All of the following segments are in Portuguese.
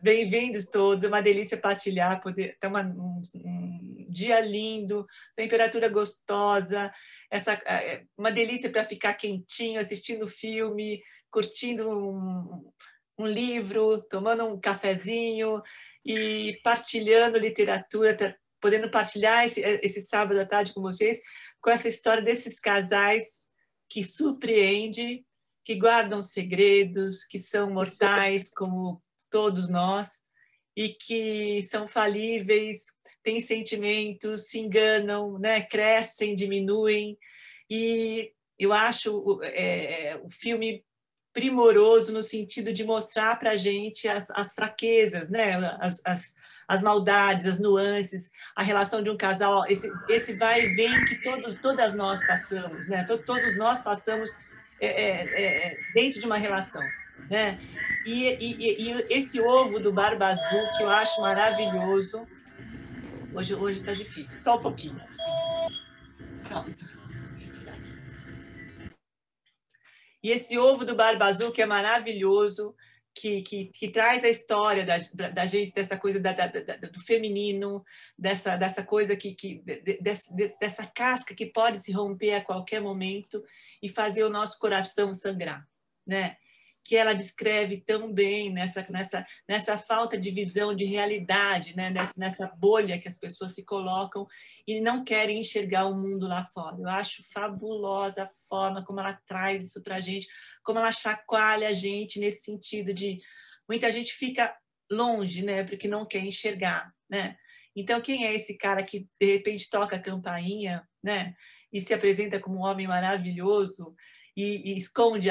Bem-vindos todos, é uma delícia partilhar, poder ter um dia lindo, temperatura gostosa, uma delícia para ficar quentinho, assistindo filme, curtindo um livro, tomando um cafezinho e partilhando literatura, podendo partilhar esse sábado à tarde com vocês, com essa história desses casais que surpreende, que guardam segredos, que são mortais como todos nós, e que são falíveis, têm sentimentos, se enganam, né? Crescem, diminuem. E eu acho o filme primoroso no sentido de mostrar para a gente as fraquezas, né? As maldades, as nuances, a relação de um casal, esse vai e vem que todas nós passamos, né? Todos nós passamos dentro de uma relação, né? E esse ovo do Barba Azul, que eu acho maravilhoso. Hoje está difícil, só um pouquinho. Pronto. E esse ovo do Barba Azul, que é maravilhoso, que traz a história da gente, dessa coisa do feminino, dessa coisa dessa casca que pode se romper a qualquer momento e fazer o nosso coração sangrar, né? Que ela descreve tão bem nessa falta de visão de realidade, né? Nessa bolha que as pessoas se colocam e não querem enxergar o mundo lá fora. Eu acho fabulosa a forma como ela traz isso para a gente, como ela chacoalha a gente nesse sentido de muita gente fica longe, né? Porque não quer enxergar, né? Então, quem é esse cara que de repente toca a campainha, né? E se apresenta como um homem maravilhoso e esconde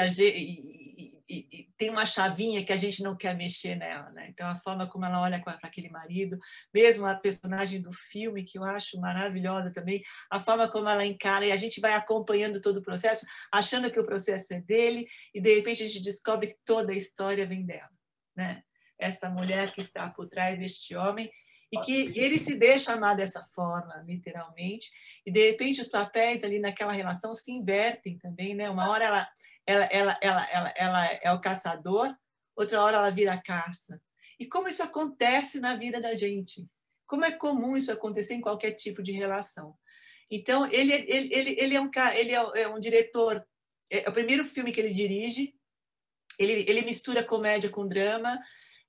e tem uma chavinha que a gente não quer mexer nela, né? Então, a forma como ela olha para aquele marido, mesmo a personagem do filme, que eu acho maravilhosa também, a forma como ela encara, e a gente vai acompanhando todo o processo, achando que o processo é dele, e de repente a gente descobre que toda a história vem dela, né? Essa mulher que está por trás deste homem, e que ele se deixa amar dessa forma, literalmente, e de repente os papéis ali naquela relação se invertem também, né? Uma hora ela é o caçador, outra hora ela vira a caça. E como isso acontece na vida da gente? Como é comum isso acontecer em qualquer tipo de relação? Então, ele é um diretor, é o primeiro filme que ele dirige, ele mistura comédia com drama,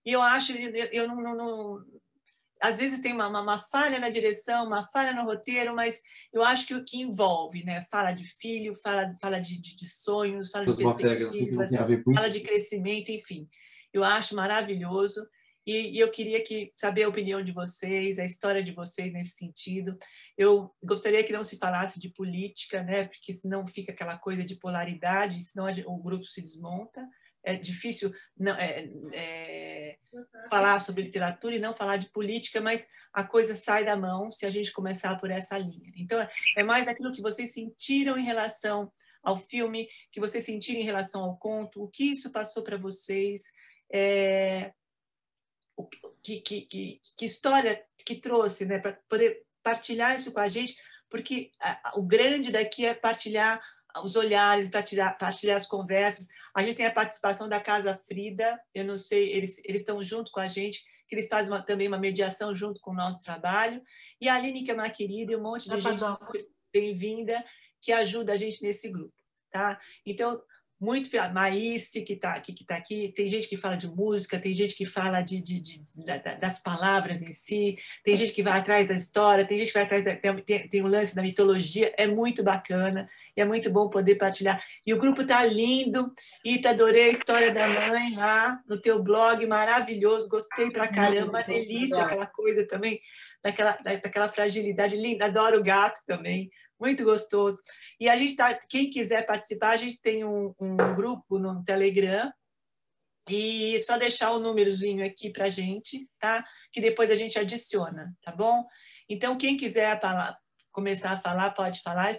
e eu acho, eu não às vezes tem uma falha na direção, uma falha no roteiro, mas eu acho que o que envolve, né? Fala de filho, fala de sonhos, fala de perspectivas, fala de crescimento, enfim. Eu acho maravilhoso e eu queria saber a opinião de vocês, a história de vocês nesse sentido. Eu gostaria que não se falasse de política, né? Porque senão fica aquela coisa de polaridade, senão o grupo se desmonta. É difícil falar sobre literatura e não falar de política, mas a coisa sai da mão se a gente começar por essa linha. Então, é mais aquilo que vocês sentiram em relação ao filme, que vocês sentiram em relação ao conto, o que isso passou para vocês, que história que trouxe, né, para poder partilhar isso com a gente, porque o grande daqui é partilhar os olhares, partilhar as conversas. A gente tem a participação da Casa Frida, eu não sei, eles estão junto com a gente, que eles fazem também uma mediação junto com o nosso trabalho. E a Aline, que é uma querida, e um monte de gente super bem-vinda, que ajuda a gente nesse grupo. Tá? Então, muito Maíce, que está aqui, tem gente que fala de música, tem gente que fala das palavras em si, tem gente que vai atrás da história, tem gente que vai atrás tem o lance da mitologia, é muito bacana, e é muito bom poder partilhar. E o grupo está lindo, Ita, adorei a história da mãe lá no teu blog, maravilhoso, gostei pra caramba, uma delícia, aquela coisa também, daquela fragilidade linda, adoro o gato também, muito gostoso. E a gente quem quiser participar, a gente tem um grupo no Telegram, e só deixar o númerozinho aqui para a gente, tá? Que depois a gente adiciona, tá bom? Então, quem quiser começar a falar, pode falar.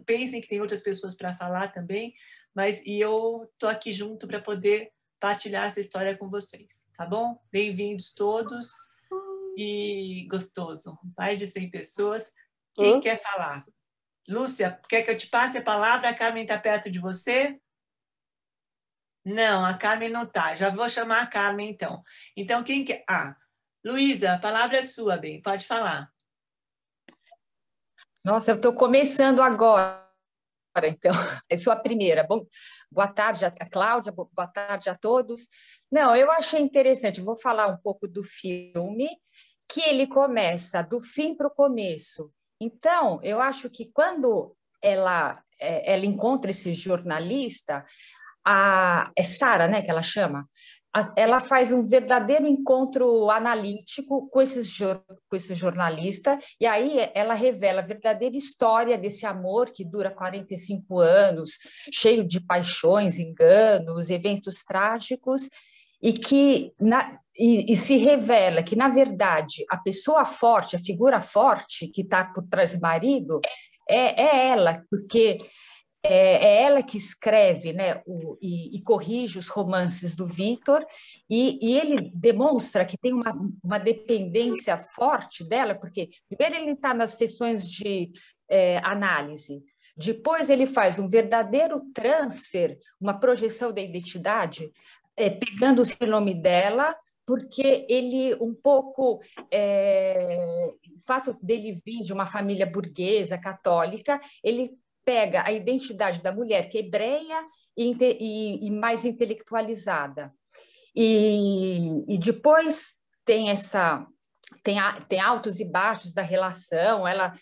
Pensem que tem outras pessoas para falar também, e eu estou aqui junto para poder partilhar essa história com vocês, tá bom? Bem-vindos todos e gostoso. Mais de 100 pessoas. Quem quer falar? Lúcia, quer que eu te passe a palavra? A Carmen está perto de você? Não, a Carmen não está. Já vou chamar a Carmen, então. Então, quem quer? Luísa, a palavra é sua, bem. Pode falar. Nossa, eu estou começando agora, então, eu sou a primeira. Bom, boa tarde a Cláudia, boa tarde a todos. Não, eu achei interessante, vou falar um pouco do filme, que ele começa do fim para o começo. Então, eu acho que quando ela encontra esse jornalista, é Sara, né, que ela chama, ela faz um verdadeiro encontro analítico com esse jornalista, e aí ela revela a verdadeira história desse amor que dura 45 anos, cheio de paixões, enganos, eventos trágicos, e se revela que, na verdade, a pessoa forte, a figura forte que está por trás do marido, é ela, porque é ela que escreve, né, e corrige os romances do Victor, e ele demonstra que tem uma dependência forte dela, porque primeiro ele está nas sessões de análise, depois ele faz um verdadeiro transfer, uma projeção da identidade, pegando o nome dela, porque ele um pouco o fato dele vir de uma família burguesa católica, ele pega a identidade da mulher, que é hebreia e mais intelectualizada. E depois tem altos e baixos da relação, ela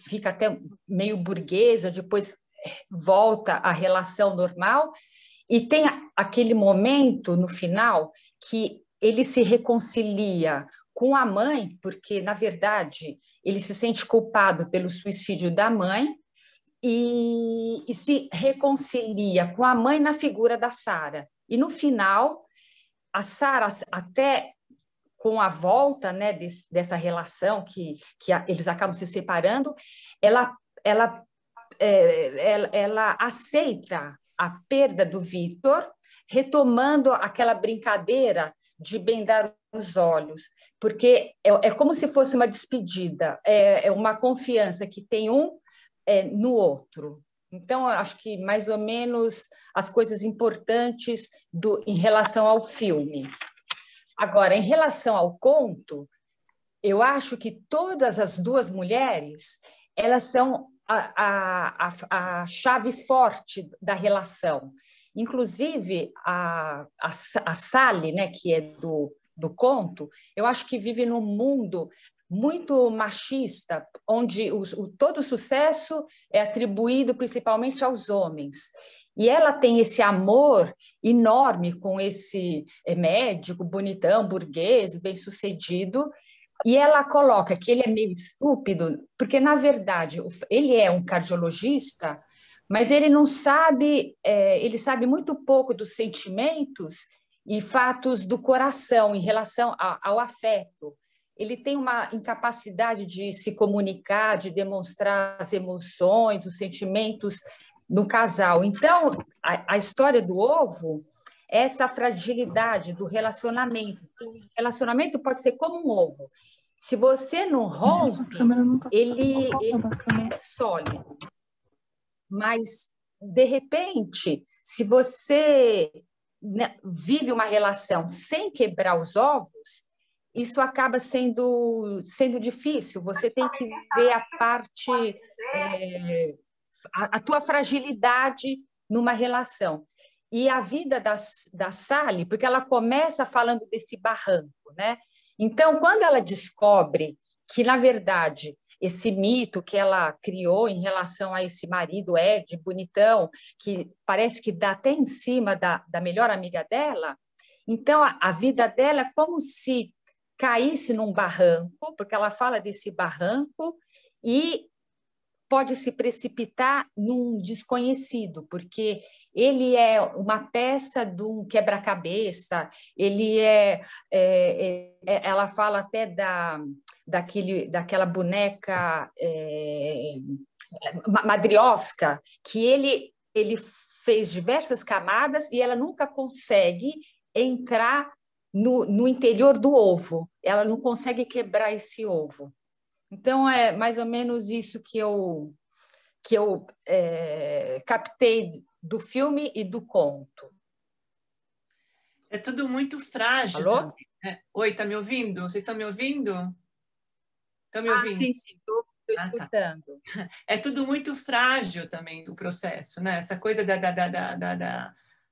fica até meio burguesa, depois volta à relação normal, e tem aquele momento no final que ele se reconcilia com a mãe, porque, na verdade, ele se sente culpado pelo suicídio da mãe, e se reconcilia com a mãe na figura da Sara. E no final, a Sara, até com a volta, né, dessa relação que eles acabam se separando, ela, ela, ela aceita a perda do Victor, retomando aquela brincadeira de bendar os olhos, porque é como se fosse uma despedida, é uma confiança que tem no outro. Então, eu acho que mais ou menos as coisas importantes em relação ao filme. Agora, em relação ao conto, eu acho que todas as duas mulheres elas são a chave forte da relação. Inclusive, a Sally, né, que é do conto, eu acho que vive num mundo muito machista, onde todo o sucesso é atribuído principalmente aos homens. E ela tem esse amor enorme com esse médico bonitão, burguês, bem-sucedido, e ela coloca que ele é meio estúpido, porque, na verdade, ele é um cardiologista, mas ele não sabe, ele sabe muito pouco dos sentimentos e fatos do coração em relação ao afeto. Ele tem uma incapacidade de se comunicar, de demonstrar as emoções, os sentimentos no casal. Então, a história do ovo é essa fragilidade do relacionamento. O relacionamento pode ser como um ovo. Se você não rompe, ele é sólido. Mas, de repente, se você, né, vive uma relação sem quebrar os ovos, isso acaba sendo difícil. Você tem que ver a parte, a tua fragilidade numa relação. E a vida da Sally, porque ela começa falando desse barranco, né? Então, quando ela descobre que, na verdade, esse mito que ela criou em relação a esse marido Ed, bonitão, que parece que dá até em cima da melhor amiga dela, então a vida dela é como se caísse num barranco, porque ela fala desse barranco, e pode se precipitar num desconhecido, porque ele é uma peça de um quebra-cabeça, ela fala até daquela boneca madriosca, que ele fez diversas camadas e ela nunca consegue entrar no interior do ovo, ela não consegue quebrar esse ovo. Então, é mais ou menos isso que eu captei do filme e do conto. É tudo muito frágil Alô? também, né? Oi, tá me ouvindo? Vocês estão me ouvindo? Estão me Ah, ouvindo? sim, sim, estou Ah, tá. escutando. É tudo muito frágil também do processo, né? Essa coisa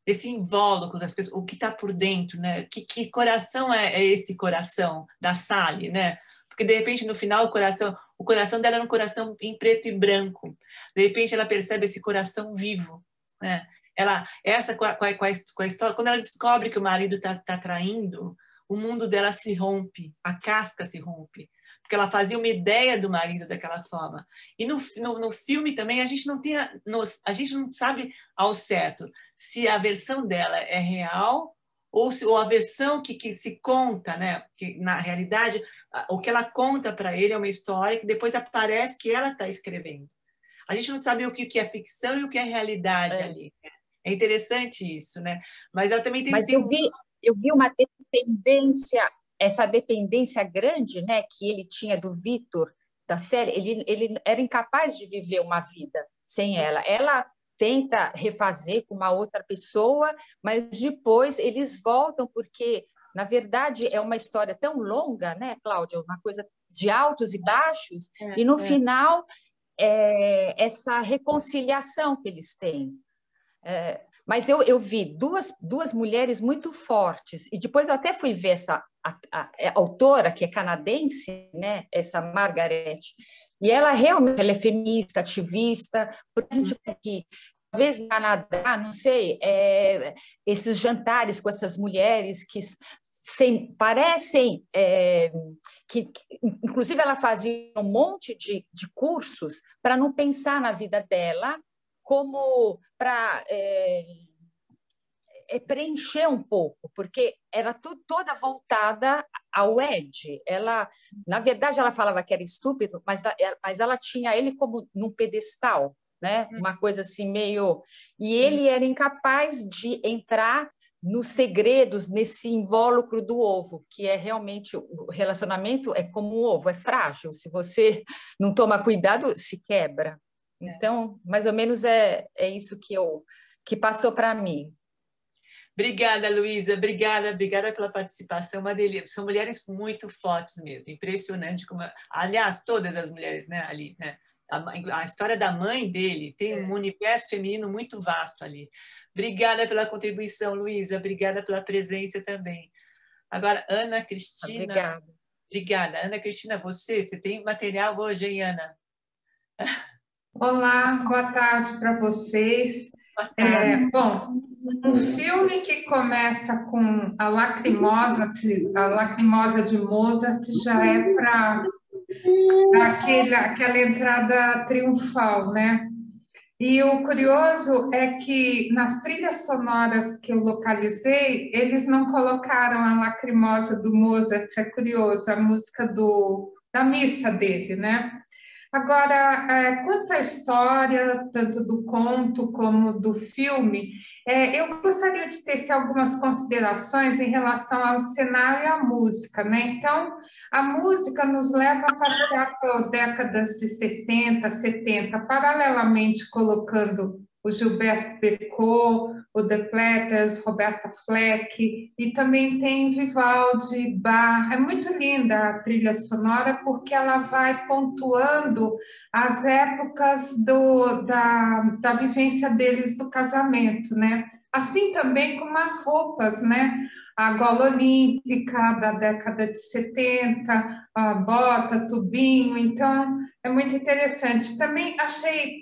desse invólucro das pessoas, o que está por dentro, né? Que coração é esse coração da Sally, né? Porque de repente no final o coração dela era um coração em preto e branco. De repente ela percebe esse coração vivo, né? Ela essa com a história, quando ela descobre que o marido está traindo, o mundo dela se rompe, a casca se rompe, porque ela fazia uma ideia do marido daquela forma. E no filme também a gente não tem a gente não sabe ao certo se a versão dela é real ou a versão que se conta, né? Que na realidade o que ela conta para ele é uma história que depois aparece que ela está escrevendo. A gente não sabe o que é ficção e o que é realidade É. ali. Né? É interessante isso, né? Mas ela também Mas tem eu vi uma dependência, essa dependência grande, né, que ele tinha do Vitor, da série. Ele era incapaz de viver uma vida sem ela. Ela tenta refazer com uma outra pessoa, mas depois eles voltam, porque, na verdade, é uma história tão longa, né, Cláudia? Uma coisa de altos e baixos, e no é, final, essa reconciliação que eles têm. Mas eu vi duas mulheres muito fortes, e depois eu até fui ver a autora, que é canadense, né, essa Margaret, e ela realmente ela é feminista, ativista, porque a gente aqui, talvez no Canadá, não sei, esses jantares com essas mulheres que parecem inclusive ela fazia um monte de cursos para não pensar na vida dela como para preencher um pouco, porque era toda voltada ao Ed. Ela, na verdade, ela falava que era estúpido, mas ela tinha ele como num pedestal, né? Uma coisa assim meio. E ele era incapaz de entrar nos segredos, nesse invólucro do ovo, que é realmente o relacionamento é como um ovo, é frágil. Se você não toma cuidado, se quebra. Então, mais ou menos é isso que passou para mim. Obrigada, Luísa. Obrigada pela participação. Uma delícia. São mulheres muito fortes mesmo. Impressionante como, aliás, todas as mulheres, né, ali, né? A história da mãe dele tem um universo feminino muito vasto ali. Obrigada pela contribuição, Luísa. Obrigada pela presença também. Agora, Ana Cristina. Obrigada. Obrigada. Ana Cristina, você tem material hoje, hein, Ana? Olá, boa tarde para vocês. Bom, um filme que começa com a Lacrimosa de Mozart já é para aquela entrada triunfal, né? E o curioso é que nas trilhas sonoras que eu localizei, eles não colocaram a Lacrimosa do Mozart, é curioso, a música da missa dele, né? Agora, quanto à história, tanto do conto como do filme, eu gostaria de tecer algumas considerações em relação ao cenário e à música, né? Então, a música nos leva a passear por décadas de 60, 70, paralelamente colocando o Gilberto Bécaud, o The Platters, Roberta Fleck, e também tem Vivaldi, Bach. É muito linda a trilha sonora porque ela vai pontuando as épocas da vivência deles do casamento, né? Assim também como as roupas, né? A gola olímpica da década de 70, a bota, tubinho, então é muito interessante. Também achei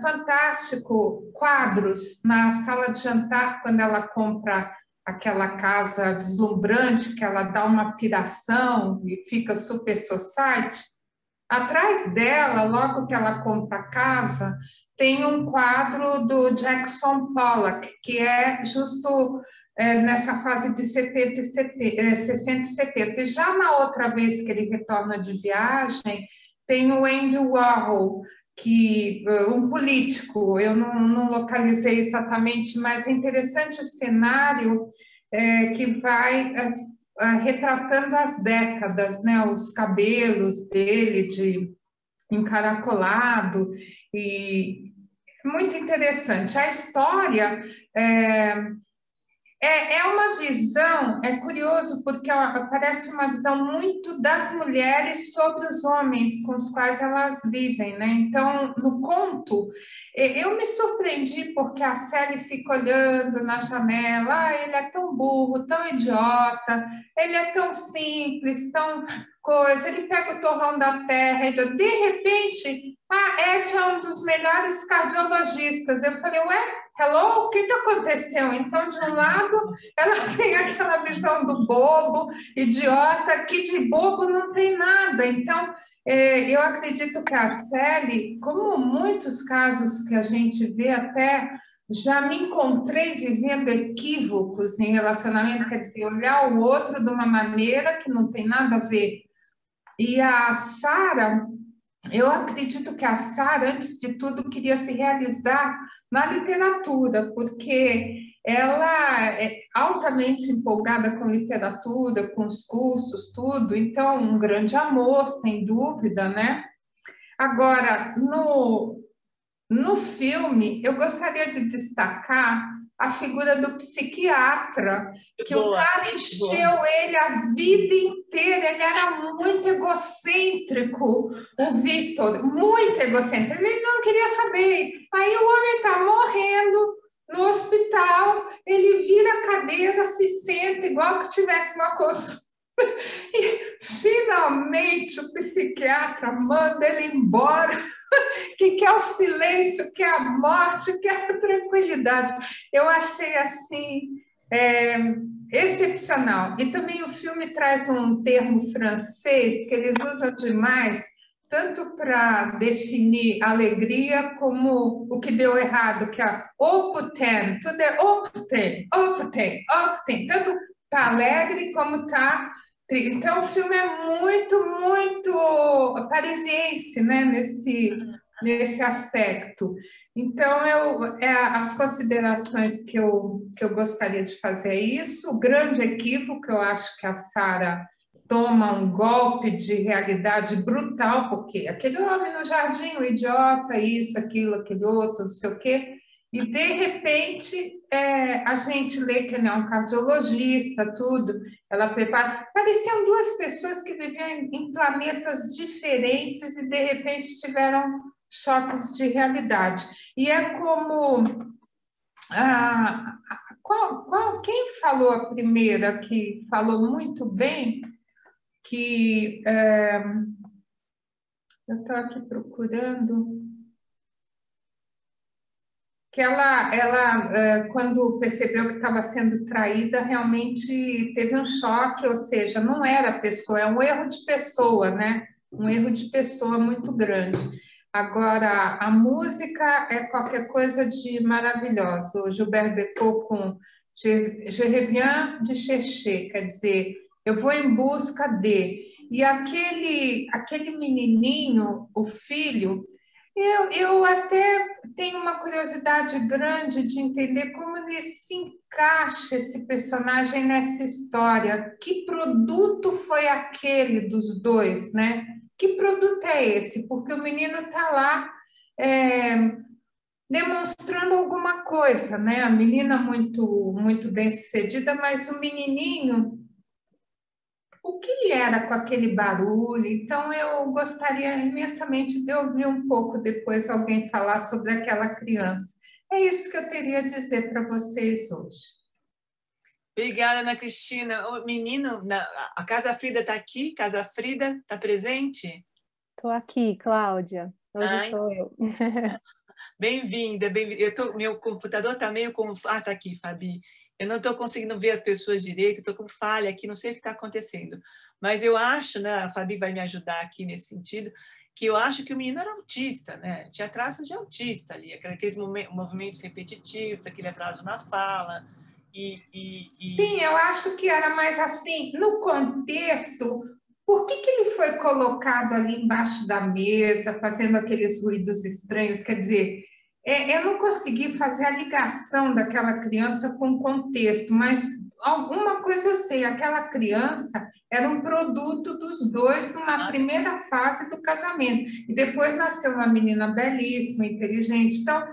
fantástico quadros na sala de jantar, quando ela compra aquela casa deslumbrante, que ela dá uma piração e fica super society. Atrás dela, logo que ela compra a casa, tem um quadro do Jackson Pollock, que é justo nessa fase de 70 60 e 70. E já na outra vez que ele retorna de viagem, tem o Andy Warhol, um político, eu não localizei exatamente, mas é interessante o cenário que vai retratando as décadas, né, os cabelos dele de encaracolado, e muito interessante. A história É uma visão, é curioso, porque parece uma visão muito das mulheres sobre os homens com os quais elas vivem, né? Então, no conto, eu me surpreendi porque a série fica olhando na janela, ele é tão burro, tão idiota, ele é tão simples, tão coisa, ele pega o torrão da terra, e de repente, a Ed é um dos melhores cardiologistas. Eu falei, ué, hello, o que aconteceu? Então, de um lado, ela tem aquela visão do bobo, idiota, que de bobo não tem nada. Então, eu acredito que a série, como muitos casos que a gente vê até, já me encontrei vivendo equívocos em relacionamento, quer dizer, olhar o outro de uma maneira que não tem nada a ver. E a Sarah, eu acredito que a Sarah, antes de tudo, queria se realizar na literatura, porque ela é altamente empolgada com literatura, com os cursos, tudo, então um grande amor, sem dúvida, né? Agora, no filme, eu gostaria de destacar a figura do psiquiatra, que o cara encheu ele a vida inteira, ele era muito egocêntrico, o Victor, muito egocêntrico, ele não queria saber. Aí o homem está morrendo no hospital, ele vira a cadeira, se senta igual que tivesse uma consulta. E finalmente o psiquiatra manda ele embora, que quer o silêncio, quer a morte, quer a tranquilidade. Eu achei assim excepcional. E também o filme traz um termo francês que eles usam demais, tanto para definir alegria como o que deu errado, que é o putain, tudo é o putain, o putain, o putain. Tanto está alegre como está. Então, o filme é muito, muito parisiense, né, nesse aspecto. Então, as considerações que eu gostaria de fazer é isso. O grande equívoco, eu acho que a Sarah toma um golpe de realidade brutal, porque aquele homem no jardim, o idiota, isso, aquilo, aquele outro, não sei o quê. E, de repente, a gente lê que ele é um cardiologista, tudo. Ela prepara. Pareciam duas pessoas que viviam em planetas diferentes e, de repente, tiveram choques de realidade. E é como... quem falou a primeira, que falou muito bem, que... eu estou aqui procurando... que ela quando percebeu que estava sendo traída, realmente teve um choque, ou seja, não era a pessoa, é um erro de pessoa, né? Um erro de pessoa muito grande. Agora, a música é qualquer coisa de maravilhosa. O Gilbert Bécaud com Je reviens de chercher, quer dizer, eu vou em busca de... E aquele menininho, o filho... Eu até tenho uma curiosidade grande de entender como ele se encaixa, esse personagem, nessa história. Que produto foi aquele dos dois, né? Que produto é esse? Porque o menino está lá demonstrando alguma coisa, né? A menina muito, muito bem-sucedida, mas o menininho... o que ele era com aquele barulho? Então, eu gostaria imensamente de ouvir um pouco depois alguém falar sobre aquela criança. É isso que eu teria a dizer para vocês hoje. Obrigada, Ana Cristina. O menino, a Casa Frida está aqui? Casa Frida está presente? Estou aqui, Cláudia. Hoje sou eu. Bem-vinda, bem-vinda. Meu computador está meio como... está aqui, Fabi. Eu não estou conseguindo ver as pessoas direito, estou com falha aqui, não sei o que está acontecendo. Mas eu acho, né, a Fabi vai me ajudar aqui nesse sentido, que eu acho que o menino era autista, né? Tinha traços de autista ali, aqueles movimentos repetitivos, aquele atraso na fala. Sim, eu acho que era mais assim, no contexto, por que ele foi colocado ali embaixo da mesa, fazendo aqueles ruídos estranhos? Quer dizer, eu não consegui fazer a ligação daquela criança com o contexto, mas alguma coisa eu sei, aquela criança era um produto dos dois numa primeira fase do casamento. E depois nasceu uma menina belíssima, inteligente. Então,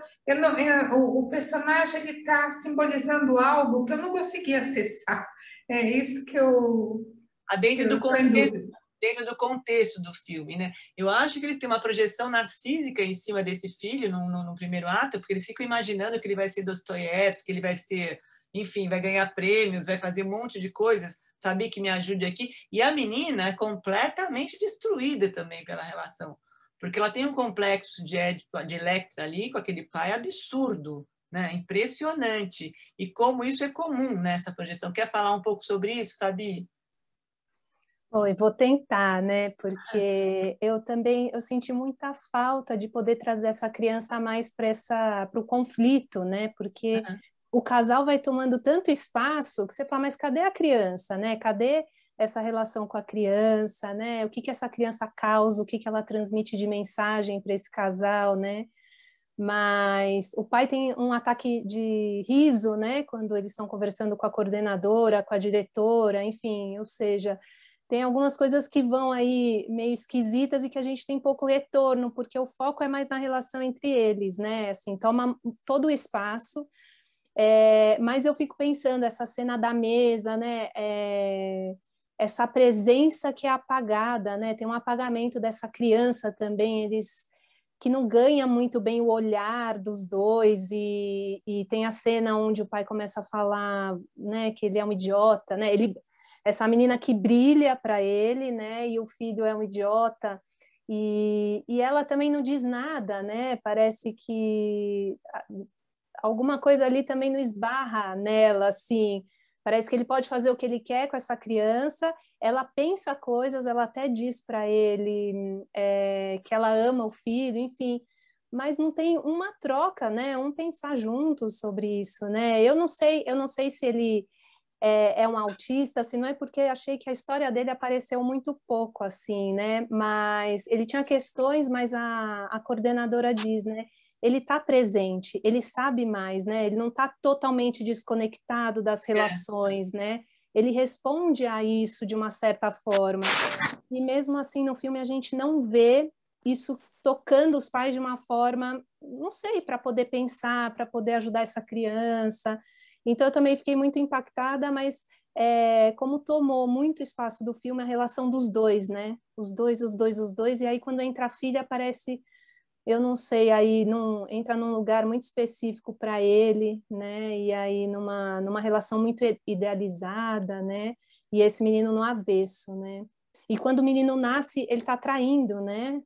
o personagem ele está simbolizando algo que eu não consegui acessar. É isso que eu estou em dúvida. Dentro do contexto do filme, né? Eu acho que eles têm uma projeção narcísica em cima desse filho no primeiro ato, porque eles ficam imaginando que ele vai ser Dostoiévski, que ele vai ser, enfim, vai ganhar prêmios, vai fazer um monte de coisas. Fabi, que me ajude aqui. E a menina é completamente destruída também pela relação, porque ela tem um complexo de Electra ali com aquele pai absurdo, né? Impressionante. E como isso é comum nessa projeção. Quer falar um pouco sobre isso, Fabi? Oi, vou tentar, né? Porque eu também eu senti muita falta de poder trazer essa criança mais para o conflito, né? Porque o casal vai tomando tanto espaço que você fala, mas cadê a criança, né? Cadê essa relação com a criança, né? O que que essa criança causa, o que que ela transmite de mensagem para esse casal, né? Mas o pai tem um ataque de riso, né? Quando eles estão conversando com a coordenadora, com a diretora, enfim, ou seja, tem algumas coisas que vão aí meio esquisitas e que a gente tem pouco retorno, porque o foco é mais na relação entre eles, né? Assim, toma todo o espaço. Mas eu fico pensando, essa cena da mesa, né? Essa presença que é apagada, né? Tem um apagamento dessa criança também, eles que não ganha muito bem o olhar dos dois e tem a cena onde o pai começa a falar, né, que ele é um idiota, né? Essa menina que brilha para ele, né? E o filho é um idiota. E ela também não diz nada, né? Parece que alguma coisa ali também não esbarra nela, assim. Parece que ele pode fazer o que ele quer com essa criança. Ela pensa coisas, ela até diz para ele que ela ama o filho, enfim. Mas não tem uma troca, né? Um pensar juntos sobre isso, né? Eu não sei se ele é um autista, assim, não é porque achei que a história dele apareceu muito pouco, assim, né? Mas ele tinha questões, mas a coordenadora diz, né? Ele está presente, ele sabe mais, né? Ele não está totalmente desconectado das relações, né? Ele responde a isso de uma certa forma. E mesmo assim, no filme, a gente não vê isso tocando os pais de uma forma, não sei, para poder pensar, para poder ajudar essa criança. Então, eu também fiquei muito impactada, mas como tomou muito espaço do filme a relação dos dois, né? Os dois, e aí quando entra a filha, parece, eu não sei, aí entra num lugar muito específico para ele, né? E aí numa relação muito idealizada, né? E esse menino no avesso, né? E quando o menino nasce, ele está traindo, né?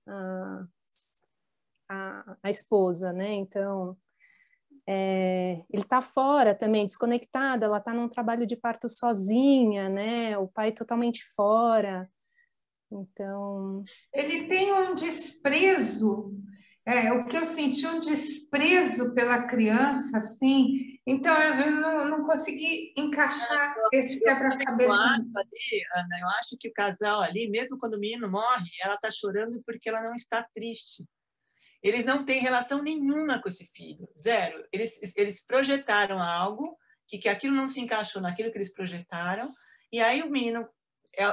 A esposa, né? Então ele está fora também, desconectado, ela está num trabalho de parto sozinha, né? O pai totalmente fora. Então. Ele tem um desprezo, o que eu senti, um desprezo pela criança, assim. Então, eu não consegui encaixar esse quebra-cabeça. Ana, eu acho que o casal ali, mesmo quando o menino morre, ela está chorando porque ela não está triste. Eles não têm relação nenhuma com esse filho, zero. Eles projetaram algo que aquilo não se encaixou naquilo que eles projetaram, e aí o menino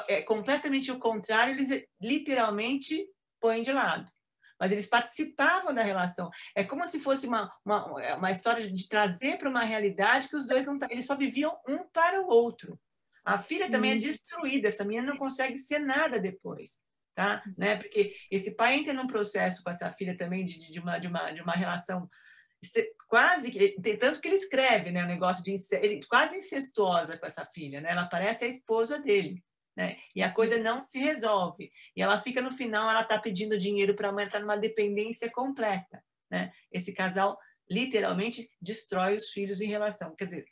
é completamente o contrário, eles literalmente põem de lado. Mas eles participavam da relação. É como se fosse uma história de trazer para uma realidade que os dois não... Eles só viviam um para o outro. A filha também é destruída, essa menina não consegue ser nada depois. Tá? Né? Porque esse pai entra num processo com essa filha também de uma relação quase, tanto que ele escreve, né, o negócio de ele, quase incestuosa com essa filha, né? Ela parece a esposa dele, né? E a coisa não se resolve. E ela fica no final, ela está pedindo dinheiro para a mãe, está numa dependência completa, né? Esse casal literalmente destrói os filhos em relação, quer dizer,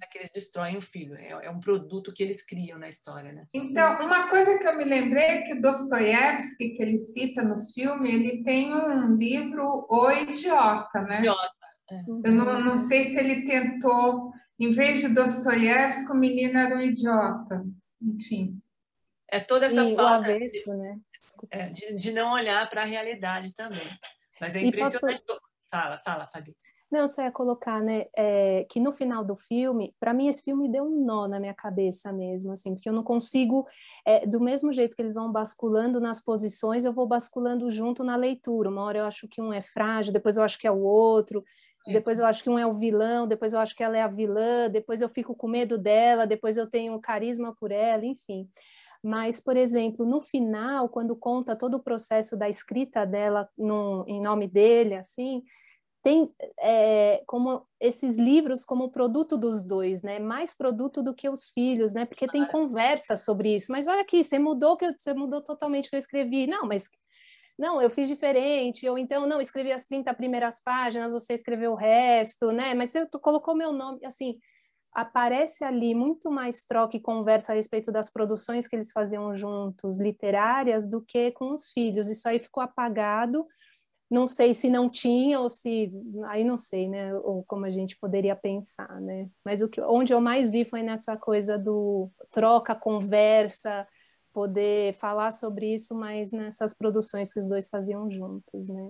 é que eles destroem o filho, é um produto que eles criam na história, né? Então, uma coisa que eu me lembrei é que Dostoiévski, que ele cita no filme, ele tem um livro O Idiota, né? Idiota. Eu não sei se ele tentou, em vez de Dostoiévski, o menino era um idiota, enfim. É toda essa Sim, falta o avesso, né? de não olhar para a realidade também. Mas é impressionante. Fala, Fabi. Não, só ia colocar, né, que no final do filme, para mim esse filme deu um nó na minha cabeça mesmo, assim, porque eu não consigo, do mesmo jeito que eles vão basculando nas posições, eu vou basculando junto na leitura. Uma hora eu acho que um é frágil, depois eu acho que é o outro, depois eu acho que um é o vilão, depois eu acho que ela é a vilã, depois eu fico com medo dela, depois eu tenho carisma por ela, enfim. Mas, por exemplo, no final, quando conta todo o processo da escrita dela em nome dele, assim, tem como esses livros como produto dos dois, né? Mais produto do que os filhos, né? Porque tem conversa sobre isso. Mas olha aqui, você mudou totalmente o que eu escrevi. Não, mas não, eu fiz diferente. Ou então, não, escrevi as 30 primeiras páginas, você escreveu o resto, né? Mas você colocou meu nome, assim, aparece ali muito mais troca e conversa a respeito das produções que eles faziam juntos, literárias, do que com os filhos. Isso aí ficou apagado. Não sei se não tinha ou se... Aí não sei, né? Ou como a gente poderia pensar, né? Mas onde eu mais vi foi nessa coisa do troca, conversa, poder falar sobre isso, mas nessas produções que os dois faziam juntos, né?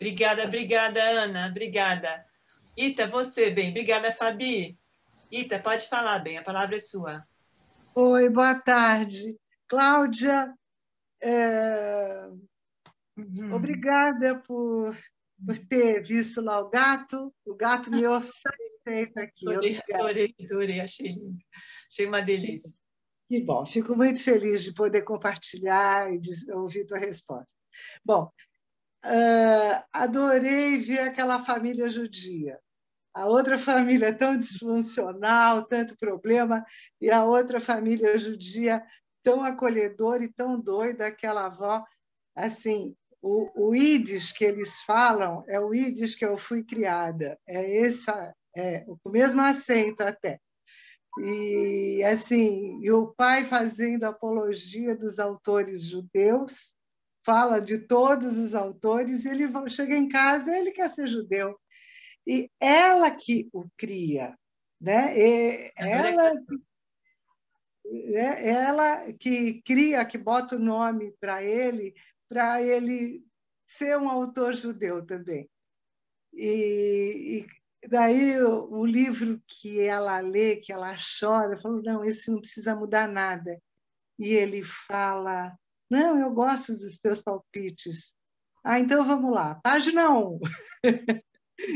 Obrigada, Ana. Obrigada. Ita, você, bem. Obrigada, Fabi. Ita, pode falar, bem. A palavra é sua. Oi, boa tarde. Cláudia, obrigada por ter visto lá o gato me satisfeito aqui. Adorei, achei lindo. Achei uma delícia. Que bom, fico muito feliz de poder compartilhar e de ouvir tua resposta. Bom, adorei ver aquela família judia. A outra família tão disfuncional, tanto problema, e a outra família judia tão acolhedora e tão doida, aquela avó, assim, o Yiddish que eles falam é o Yiddish que eu fui criada, o mesmo acento até. E assim, e o pai fazendo apologia dos autores judeus, fala de todos os autores, e ele chega em casa, ele quer ser judeu. E ela que o cria, né? Ela que cria, que bota o nome para ele ser um autor judeu também. E daí o livro que ela lê, que ela chora, falou, não, esse não precisa mudar nada. E ele fala, não, eu gosto dos teus palpites. Ah, então vamos lá, página 1.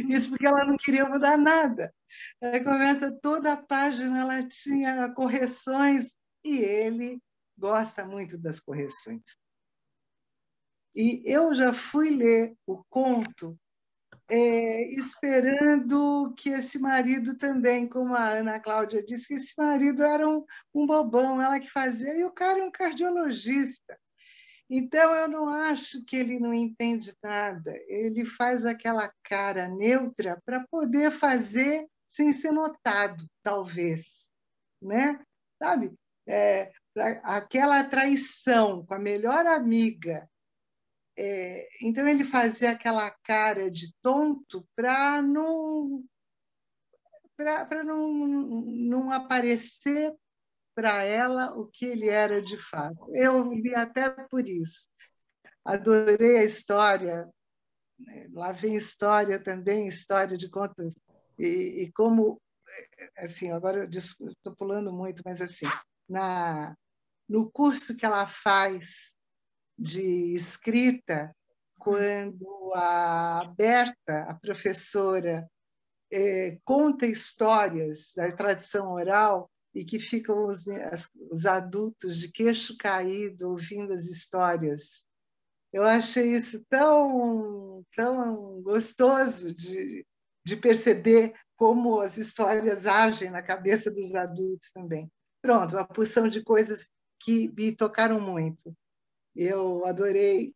Isso porque ela não queria mudar nada. Aí começa toda a página, ela tinha correções, e ele gosta muito das correções. E eu já fui ler o conto esperando que esse marido também, como a Ana Cláudia disse, que esse marido era um bobão, ela que fazia, e o cara é um cardiologista. Então, eu não acho que ele não entende nada. Ele faz aquela cara neutra para poder fazer sem ser notado, talvez. Né? Sabe? Aquela traição com a melhor amiga. Então, ele fazia aquela cara de tonto para não aparecer para ela o que ele era de fato. Eu li até por isso. Adorei a história. Lá vem história também, história de contos. E como, assim, agora eu estou pulando muito, mas assim, no curso que ela faz de escrita, quando a Berta, a professora, conta histórias da tradição oral, e que ficam os adultos de queixo caído ouvindo as histórias. Eu achei isso tão, tão gostoso de perceber como as histórias agem na cabeça dos adultos também. Pronto, uma porção de coisas que me tocaram muito. Eu adorei.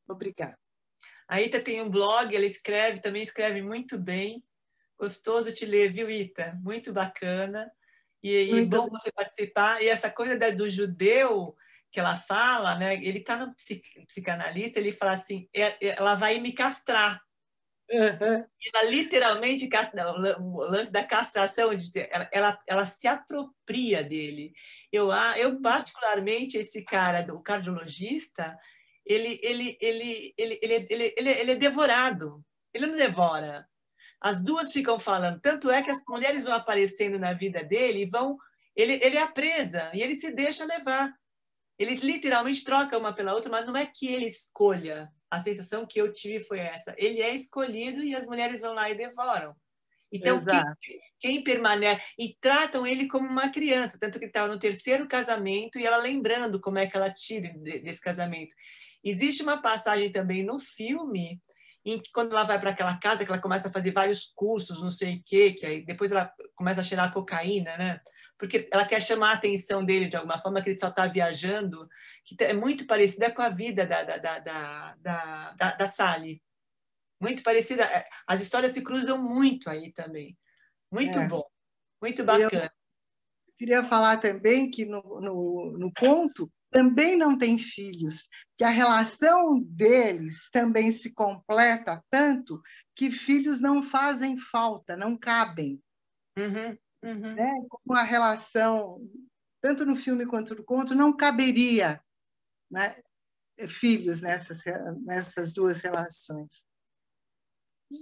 Obrigada. A Ita tem um blog, ela também escreve muito bem. Gostoso te ler, viu, Ita? Muito bacana. E bom você participar. E essa coisa do judeu que ela fala, né? Ele está no psicanalista, ele fala assim, ela vai me castrar. Uhum. Ela literalmente, o lance da castração, ela se apropria dele. Eu particularmente, esse cara, o cardiologista, ele é devorado. Ele não devora. As duas ficam falando. Tanto é que as mulheres vão aparecendo na vida dele e vão... Ele é a presa e ele se deixa levar. Ele literalmente troca uma pela outra, mas não é que ele escolha. A sensação que eu tive foi essa. Ele é escolhido e as mulheres vão lá e devoram. Então, quem permanece... E tratam ele como uma criança. Tanto que ele estava no 3º casamento e ela lembrando como é que ela tira desse casamento. Existe uma passagem também no filme em que, quando ela vai para aquela casa, que ela começa a fazer vários cursos, não sei o quê, que aí depois ela começa a cheirar cocaína, né? Porque ela quer chamar a atenção dele de alguma forma, que ele só está viajando, que é muito parecida com a vida da Sally. Muito parecida. As histórias se cruzam muito aí também. Muito bom, muito bacana. Eu queria falar também que no conto também não tem filhos, que a relação deles também se completa tanto que filhos não fazem falta, não cabem. Né? Como a relação, tanto no filme quanto no conto, não caberia, né, filhos nessas duas relações.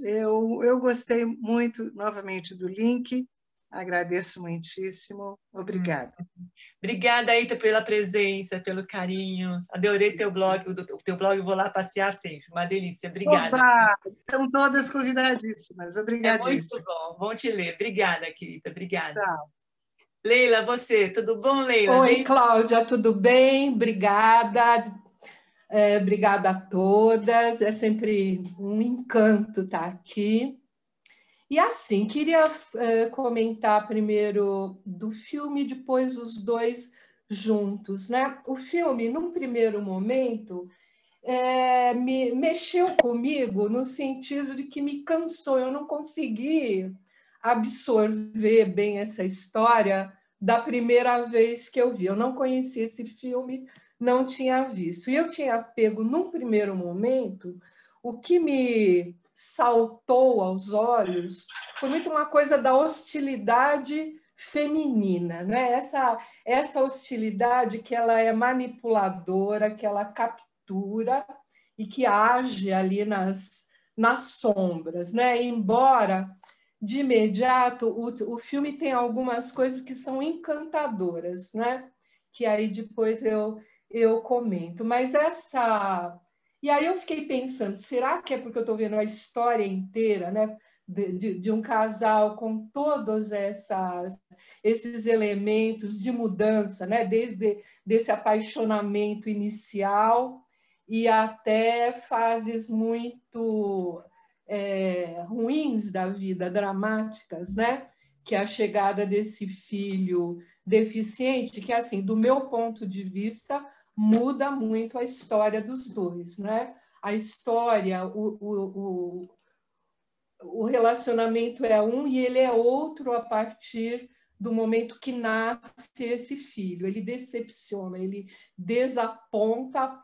Eu gostei muito, novamente, do link. Agradeço muitíssimo. Obrigada. Obrigada, Eita, pela presença, pelo carinho. Adorei teu blog. O teu blog eu vou lá passear sempre. Uma delícia. Obrigada. Oba! Estão todas convidadíssimas. Obrigadíssima. É muito bom. Bom te ler. Obrigada, querida. Obrigada. Tchau. Leila, você. Tudo bom, Leila? Oi, Cláudia. Tudo bem? Obrigada. Obrigada a todas. É sempre um encanto estar aqui. E assim, queria comentar primeiro do filme, depois os dois juntos, né? O filme, num primeiro momento, me mexeu comigo no sentido de que me cansou, eu não consegui absorver bem essa história da primeira vez que eu vi. Eu não conhecia esse filme, não tinha visto. E eu tinha pego, num primeiro momento, o que me saltou aos olhos foi muito uma coisa da hostilidade feminina, né? Essa hostilidade que ela é manipuladora, que ela captura e que age ali nas sombras, né? Embora de imediato o filme tem algumas coisas que são encantadoras, né? Que aí depois eu comento, mas e aí eu fiquei pensando, será que é porque eu estou vendo a história inteira, né, de um casal com todos esses elementos de mudança, né, desde desse apaixonamento inicial e até fases muito ruins da vida, dramáticas, né, que é a chegada desse filho deficiente, que, assim, do meu ponto de vista, muda muito a história dos dois, né? A história, o relacionamento é um e ele é outro a partir do momento que nasce esse filho. Ele decepciona, ele desaponta,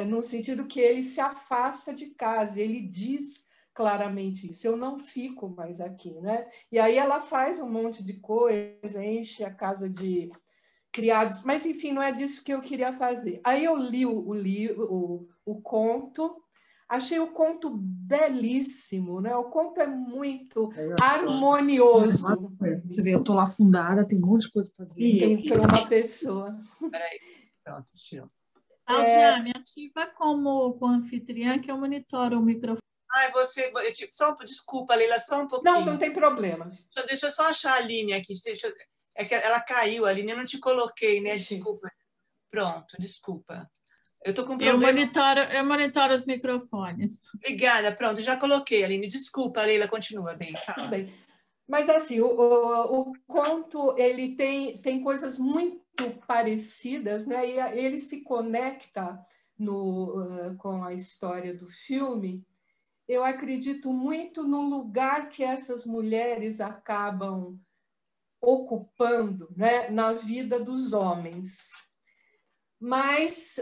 no sentido que ele se afasta de casa, ele diz claramente isso, eu não fico mais aqui, né? E aí ela faz um monte de coisa, enche a casa de criados, mas enfim, não é disso que eu queria fazer. Aí eu li o conto, achei o conto belíssimo, né? O conto é muito harmonioso. Você vê, eu estou lá afundada, tem um monte de coisa para fazer. Entrou uma pessoa. Peraí, pronto, tirou. Cláudia, me ativa como anfitriã que eu monitoro o microfone. Ai, desculpa, Leila, só um pouquinho. Não tem problema. Deixa eu só achar a linha aqui. É que ela caiu, a linha, eu não te coloquei, né? Desculpa. Pronto, desculpa. Eu tô com problema. Eu monitoro os microfones. Obrigada, pronto, já coloquei, Aline. Desculpa, Leila, continua bem. Fala. Tudo bem. Mas assim, o conto ele tem coisas muito parecidas, né? E ele se conecta com a história do filme. Eu acredito muito no lugar que essas mulheres acabam ocupando, né, na vida dos homens. Mas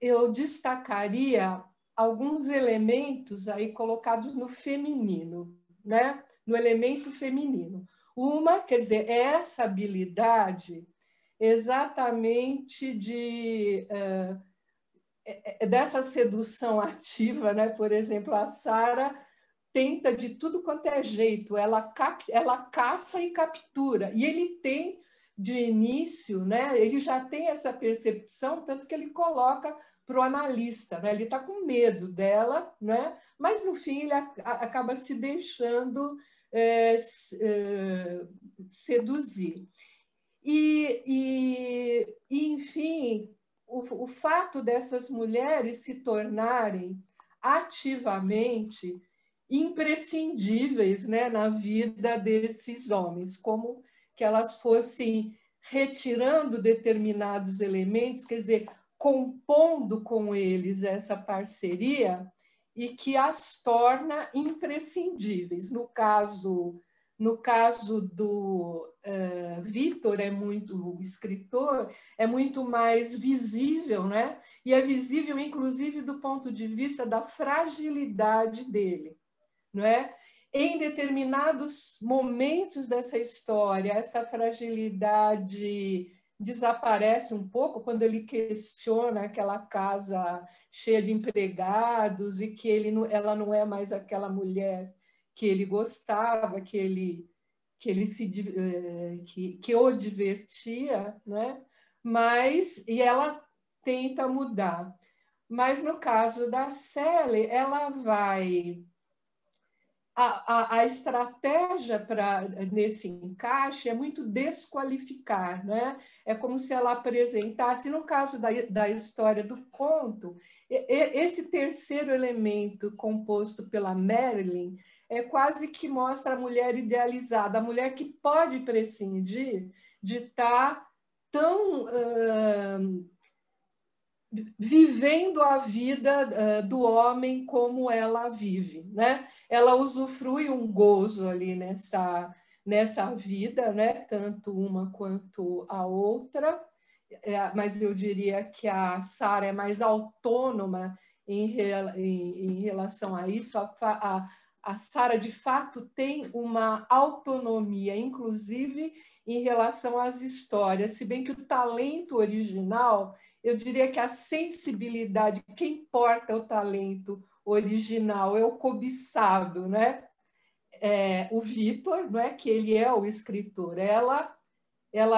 eu destacaria alguns elementos aí colocados no feminino, né? No elemento feminino. Uma, quer dizer, é essa habilidade exatamente dessa sedução ativa, né? Por exemplo, a Sara tenta de tudo quanto é jeito, ela caça e captura, e ele tem de início, né? Ele já tem essa percepção, tanto que ele coloca para o analista, né? Ele está com medo dela, né? Mas no fim ele acaba se deixando seduzir. Enfim, o fato dessas mulheres se tornarem ativamente imprescindíveis, né, na vida desses homens, como que elas fossem retirando determinados elementos, quer dizer, compondo com eles essa parceria e que as torna imprescindíveis. No caso do Vítor, o escritor, é muito mais visível, né? E é visível, inclusive, do ponto de vista da fragilidade dele, não é? Em determinados momentos dessa história, essa fragilidade desaparece um pouco quando ele questiona aquela casa cheia de empregados e que ela não é mais aquela mulher que ele gostava, que o divertia, né? E ela tenta mudar. Mas no caso da Sally, ela vai... A estratégia nesse encaixe é muito desqualificar, né? É como se ela apresentasse, no caso da história do conto, esse terceiro elemento composto pela Marilyn é quase que mostra a mulher idealizada, a mulher que pode prescindir de estar tão... vivendo a vida do homem como ela vive, né? Ela usufrui um gozo ali nessa vida, né? Tanto uma quanto a outra, mas eu diria que a Sara é mais autônoma em relação a isso. A Sara, de fato, tem uma autonomia, inclusive em relação às histórias, se bem que o talento original, eu diria que a sensibilidade, quem porta o talento original é o cobiçado, né? O Vítor, não é? Que ele é o escritor. Ela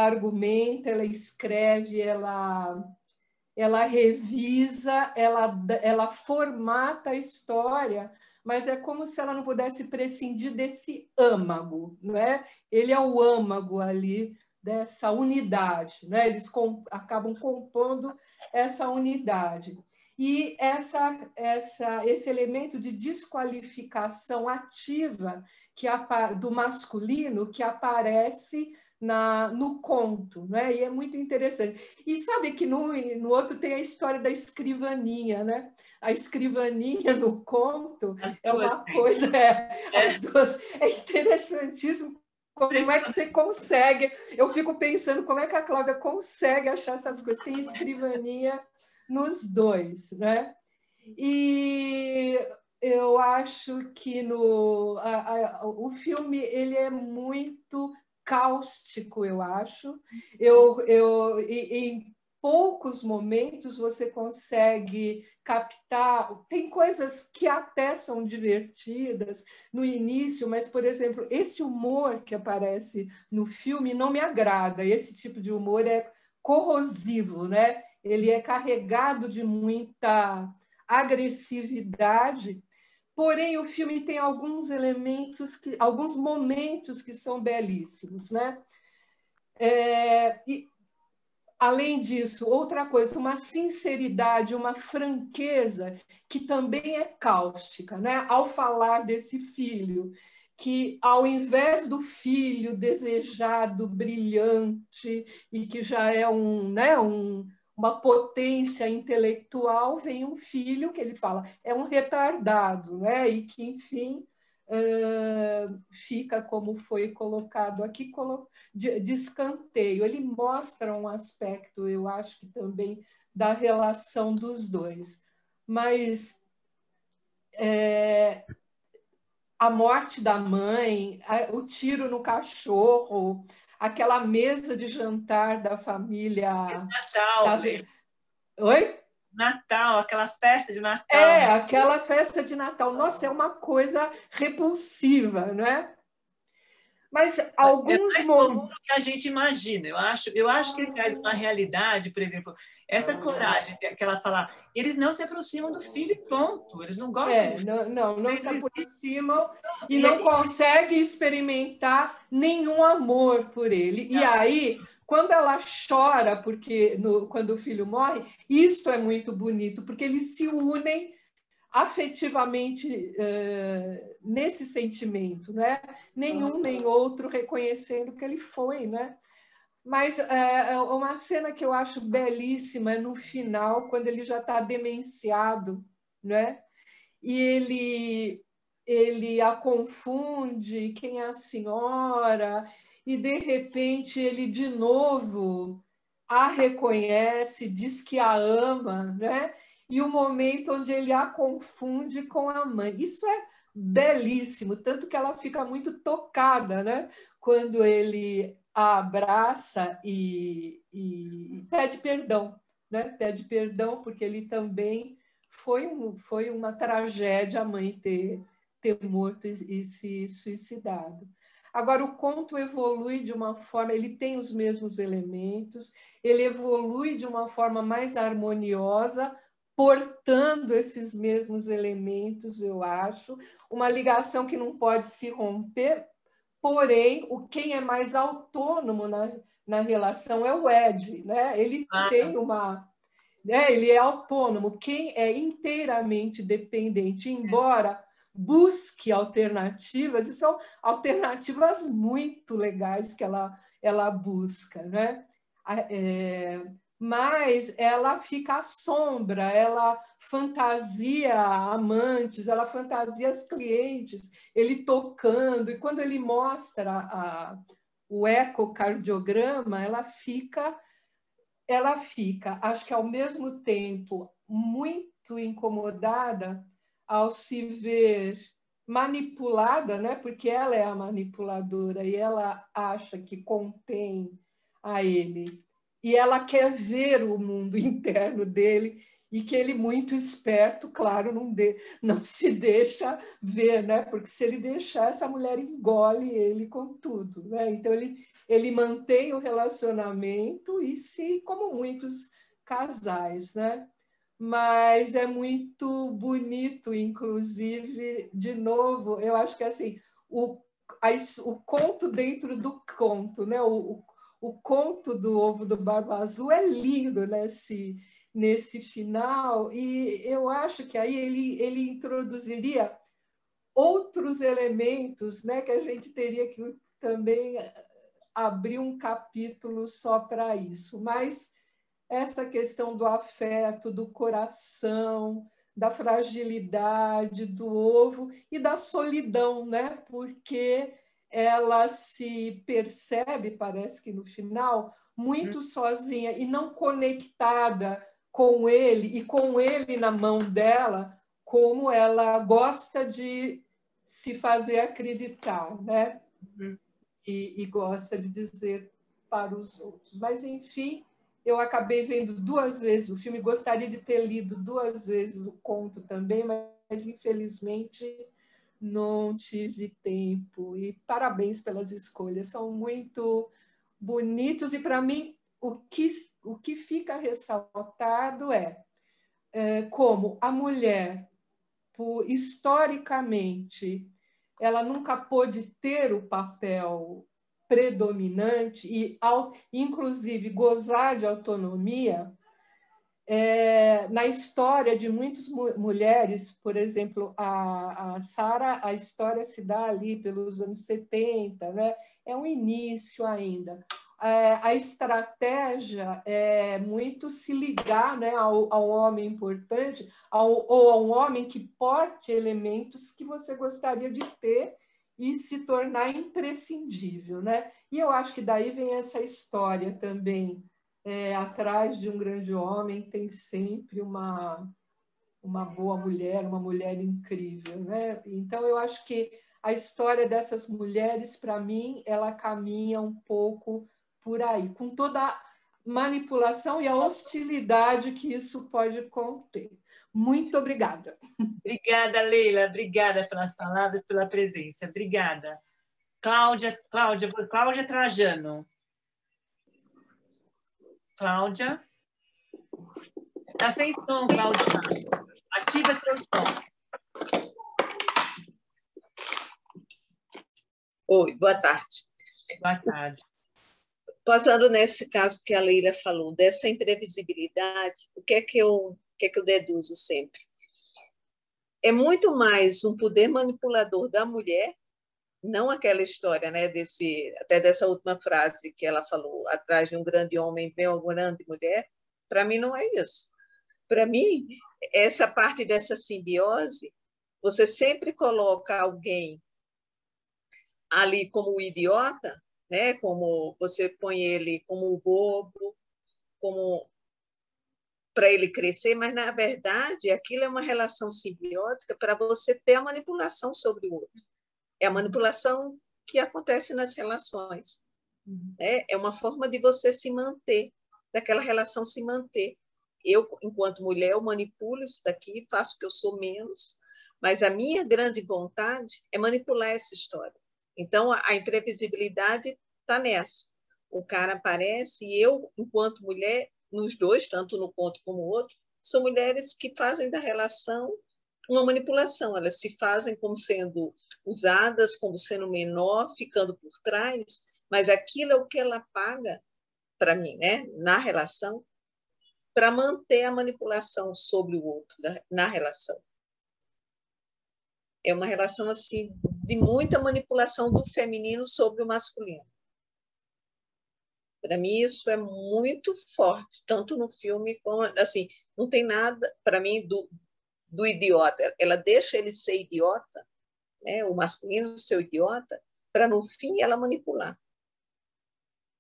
argumenta, ela escreve, ela revisa, ela formata a história, mas é como se ela não pudesse prescindir desse âmago, né? Ele é o âmago ali dessa unidade, né? Eles acabam compondo essa unidade. E esse elemento de desqualificação ativa do masculino que aparece no conto, né? E é muito interessante. E sabe que no outro tem a história da escrivaninha, né? A escrivaninha no conto é uma coisa... As duas, é interessantíssimo como é que você consegue... Eu fico pensando como é que a Cláudia consegue achar essas coisas. Tem escrivaninha nos dois, né? E eu acho que o filme ele é muito cáustico, eu acho. Em poucos momentos você consegue captar... Tem coisas que até são divertidas no início, mas, por exemplo, esse humor que aparece no filme não me agrada. Esse tipo de humor é corrosivo, né? Ele é carregado de muita agressividade. Porém, o filme tem alguns alguns momentos que são belíssimos, né? E, além disso, outra coisa, uma sinceridade, uma franqueza que também é cáustica, né? Ao falar desse filho, que ao invés do filho desejado, brilhante, e que já é uma potência intelectual, vem um filho que ele fala é um retardado, né? E que, enfim, fica, como foi colocado aqui, de escanteio. Ele mostra um aspecto, eu acho que também, da relação dos dois. Mas a morte da mãe, o tiro no cachorro, aquela mesa de jantar da família... Natal. Oi? Natal, aquela festa de Natal. É, aquela festa de Natal. Nossa, é uma coisa repulsiva, não é? Mas alguns mais comum do que a gente imagina. Eu acho que ele traz uma realidade, por exemplo, essa coragem que ela fala, eles não se aproximam do filho, ponto. Eles não gostam do filho. Não se aproximam e não conseguem experimentar nenhum amor por ele. E aí, quando ela chora, porque quando o filho morre, isto é muito bonito, porque eles se unem afetivamente nesse sentimento, né? Nenhum nem outro reconhecendo que ele foi, né? Mas uma cena que eu acho belíssima é no final, quando ele já está demenciado, né? E ele a confunde, quem é a senhora, e de repente ele de novo a reconhece, diz que a ama, né? E o momento onde ele a confunde com a mãe. Isso é belíssimo, tanto que ela fica muito tocada, né? Quando ele a abraça e pede perdão, né? Pede perdão porque ele também foi uma tragédia a mãe ter morto e se suicidado. Agora, o conto evolui de uma forma, ele tem os mesmos elementos, ele evolui de uma forma mais harmoniosa, portando esses mesmos elementos, eu acho, uma ligação que não pode se romper, porém, quem é mais autônomo na relação é o Ed, né? Ele tem ele é autônomo, quem é inteiramente dependente, embora busque alternativas, e são alternativas muito legais que ela busca, né? Mas ela fica à sombra, ela fantasia amantes, ela fantasia as clientes, ele tocando, e quando ele mostra o ecocardiograma, ela fica, acho que ao mesmo tempo, muito incomodada ao se ver manipulada, né? Porque ela é a manipuladora e ela acha que contém a ele. E ela quer ver o mundo interno dele e que ele, muito esperto, claro, não se deixa ver, né? Porque se ele deixar, essa mulher engole ele com tudo, né? Então, ele mantém o relacionamento e como muitos casais, né? Mas é muito bonito, inclusive, de novo, eu acho que assim, o conto dentro do conto, né? O conto do Ovo do Barba Azul é lindo nesse final, e eu acho que aí ele introduziria outros elementos, né, que a gente teria que também abrir um capítulo só para isso. Mas essa questão do afeto, do coração, da fragilidade do ovo e da solidão, né? Porque ela se percebe, parece que no final, muito sozinha e não conectada com ele, e com ele na mão dela, como ela gosta de se fazer acreditar, né? E gosta de dizer para os outros. Mas, enfim, eu acabei vendo 2 vezes o filme, gostaria de ter lido 2 vezes o conto também, mas infelizmente não tive tempo. E parabéns pelas escolhas, são muito bonitos. E para mim, o que fica ressaltado é como a mulher, historicamente, ela nunca pôde ter o papel predominante e, inclusive, gozar de autonomia. Na história de muitas mulheres, por exemplo, a Sara, a história se dá ali pelos anos 70, né? É um início ainda. A estratégia é muito se ligar, né, ao homem importante, ou a um homem que porte elementos que você gostaria de ter e se tornar imprescindível, né? E eu acho que daí vem essa história também. Atrás de um grande homem tem sempre uma boa mulher, uma mulher incrível, né? Então, eu acho que a história dessas mulheres, para mim, ela caminha um pouco por aí, com toda manipulação e a hostilidade que isso pode conter. Muito obrigada. Obrigada, Leila. Obrigada pelas palavras, pela presença. Obrigada. Cláudia Trajano. Cláudia. Está sem som, Cláudia. Ativa teu som. Oi, boa tarde. Boa tarde. Passando nesse caso que a Leila falou, dessa imprevisibilidade, o que é que eu deduzo sempre? É muito mais um poder manipulador da mulher, não aquela história, né, até dessa última frase que ela falou, atrás de um grande homem vem uma grande mulher. Para mim não é isso. Para mim, essa parte dessa simbiose, você sempre coloca alguém ali como o idiota, né? Como você põe ele como o bobo, como para ele crescer, mas na verdade aquilo é uma relação simbiótica para você ter a manipulação sobre o outro. É a manipulação que acontece nas relações. Né? É uma forma de você se manter, daquela relação se manter. Eu, enquanto mulher, eu manipulo isso daqui, faço o que eu sou menos, mas a minha grande vontade é manipular essa história. Então, a imprevisibilidade está nessa. O cara aparece e eu, enquanto mulher, nos dois, tanto no conto como no outro, são mulheres que fazem da relação uma manipulação. Elas se fazem como sendo usadas, como sendo menor, ficando por trás, mas aquilo é o que ela paga para mim, né? Na relação, para manter a manipulação sobre o outro, na relação. É uma relação assim de muita manipulação do feminino sobre o masculino. Para mim isso é muito forte, tanto no filme como assim, não tem nada para mim do idiota. Ela deixa ele ser idiota, né? O masculino ser idiota, para no fim ela manipular.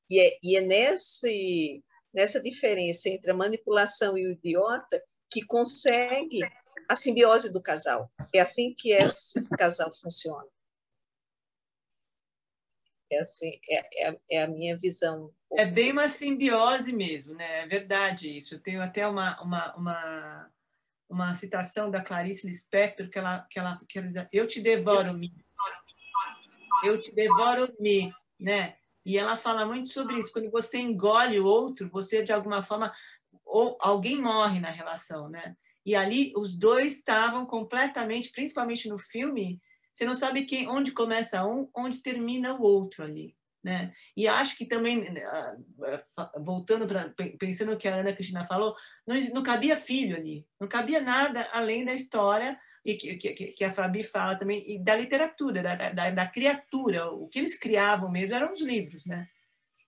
E é nessa diferença entre a manipulação e o idiota que consegue a simbiose do casal. É assim que esse casal funciona. É assim, é a minha visão. É bem uma simbiose mesmo, né? É verdade isso. Eu tenho até uma citação da Clarice Lispector que ela diz: eu te devoro-me, né? E ela fala muito sobre isso. Quando você engole o outro, você de alguma forma ou alguém morre na relação, né? E ali os dois estavam completamente, principalmente no filme, você não sabe onde começa um, onde termina o outro ali, né? E acho que também, voltando pensando no que a Ana Cristina falou, não cabia filho ali, não cabia nada além da história e que a Fabi fala também, e da literatura, da criatura. O que eles criavam mesmo eram os livros, né?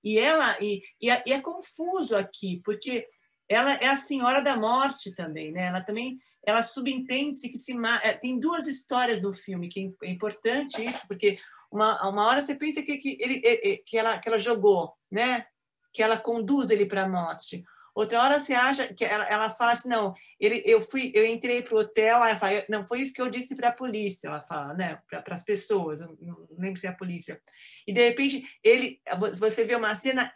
E é confuso aqui, porque ela é a senhora da morte também, né? Ela subentende-se que tem duas histórias no filme, que é importante isso, porque uma hora você pensa que ela jogou, né? Que ela conduz ele para a morte. Outra hora você acha que ela fala assim, não, eu entrei para o hotel, ela fala, não, foi isso que eu disse para a polícia, ela fala, né, para as pessoas, não lembro se é a polícia. E de repente você vê uma cena,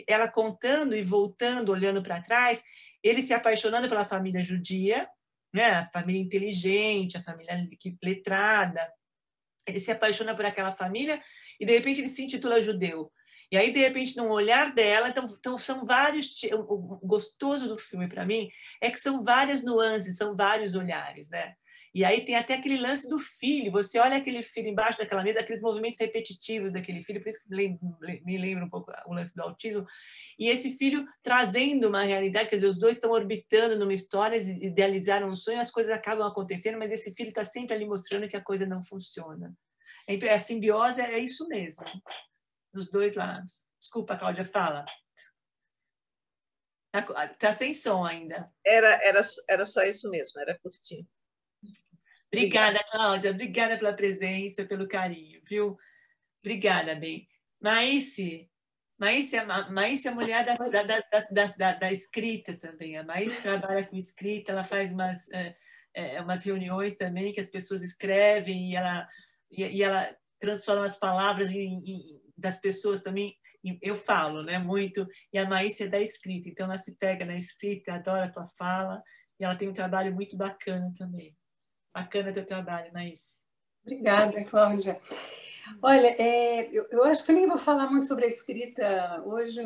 ela contando e voltando, olhando para trás, ele se apaixonando pela família judia, né, a família inteligente, a família letrada. Ele se apaixona por aquela família e de repente ele se intitula judeu. E aí, de repente, no olhar dela, então são vários... O gostoso do filme, para mim, é que são várias nuances, são vários olhares, né? E aí tem até aquele lance do filho. Você olha aquele filho embaixo daquela mesa, aqueles movimentos repetitivos daquele filho, por isso que me lembra um pouco o lance do autismo. E esse filho trazendo uma realidade, quer dizer, os dois estão orbitando numa história, idealizaram um sonho, as coisas acabam acontecendo, mas esse filho está sempre ali mostrando que a coisa não funciona. A simbiose é isso mesmo, dos dois lados. Desculpa, Cláudia, fala. Está sem som ainda. Era só isso mesmo, era curtinho. Obrigada, Cláudia. Obrigada pela presença, pelo carinho, viu? Obrigada, bem. Maíse é a mulher da escrita também. A Maíse trabalha com escrita, ela faz umas reuniões também que as pessoas escrevem e ela transforma as palavras das pessoas também eu falo, né, muito, e a Maísa é da escrita, então ela se pega na escrita, adora a tua fala, e ela tem um trabalho muito bacana também. Bacana teu trabalho, Maísa. Obrigada, Cláudia. Olha, eu acho que eu nem vou falar muito sobre a escrita hoje.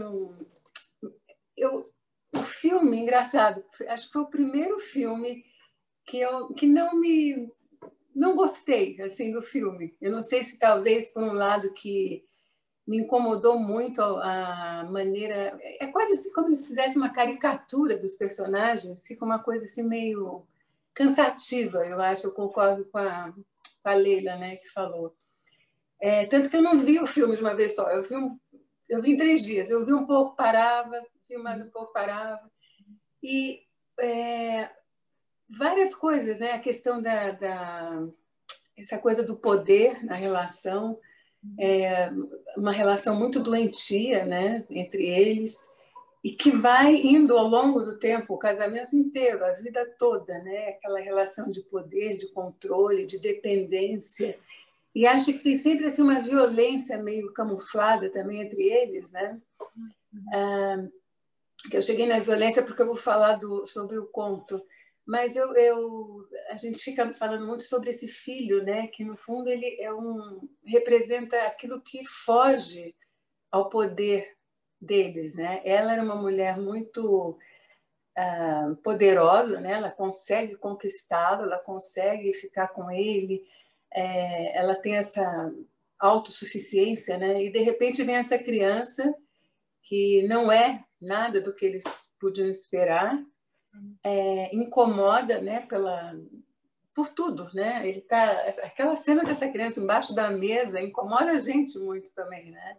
O filme, engraçado, acho que foi o primeiro filme que não gostei assim do filme. Eu não sei se talvez por um lado que me incomodou muito a maneira, é quase assim como se fizesse uma caricatura dos personagens, fica uma coisa assim meio cansativa, eu acho. Eu concordo com a Leila, né, que falou. Tanto que eu não vi o filme de uma vez só, eu vi em 3 dias. Eu vi um pouco, parava, vi mais um pouco, parava. E várias coisas, né? A questão essa coisa do poder na relação, uma relação muito doentia, né, entre eles, e que vai indo ao longo do tempo, o casamento inteiro, a vida toda, né? Aquela relação de poder, de controle, de dependência. E acho que tem sempre assim, uma violência meio camuflada também entre eles, né? Que eu cheguei na violência porque eu vou falar sobre o conto, mas a gente fica falando muito sobre esse filho, né? Que no fundo ele representa aquilo que foge ao poder deles, né? Ela era uma mulher muito poderosa, né? Ela consegue conquistá-lo, ela consegue ficar com ele. Ela tem essa autossuficiência, né? E de repente vem essa criança que não é nada do que eles podiam esperar, incomoda, né? Por tudo, né? Aquela cena dessa criança embaixo da mesa incomoda a gente muito também, né?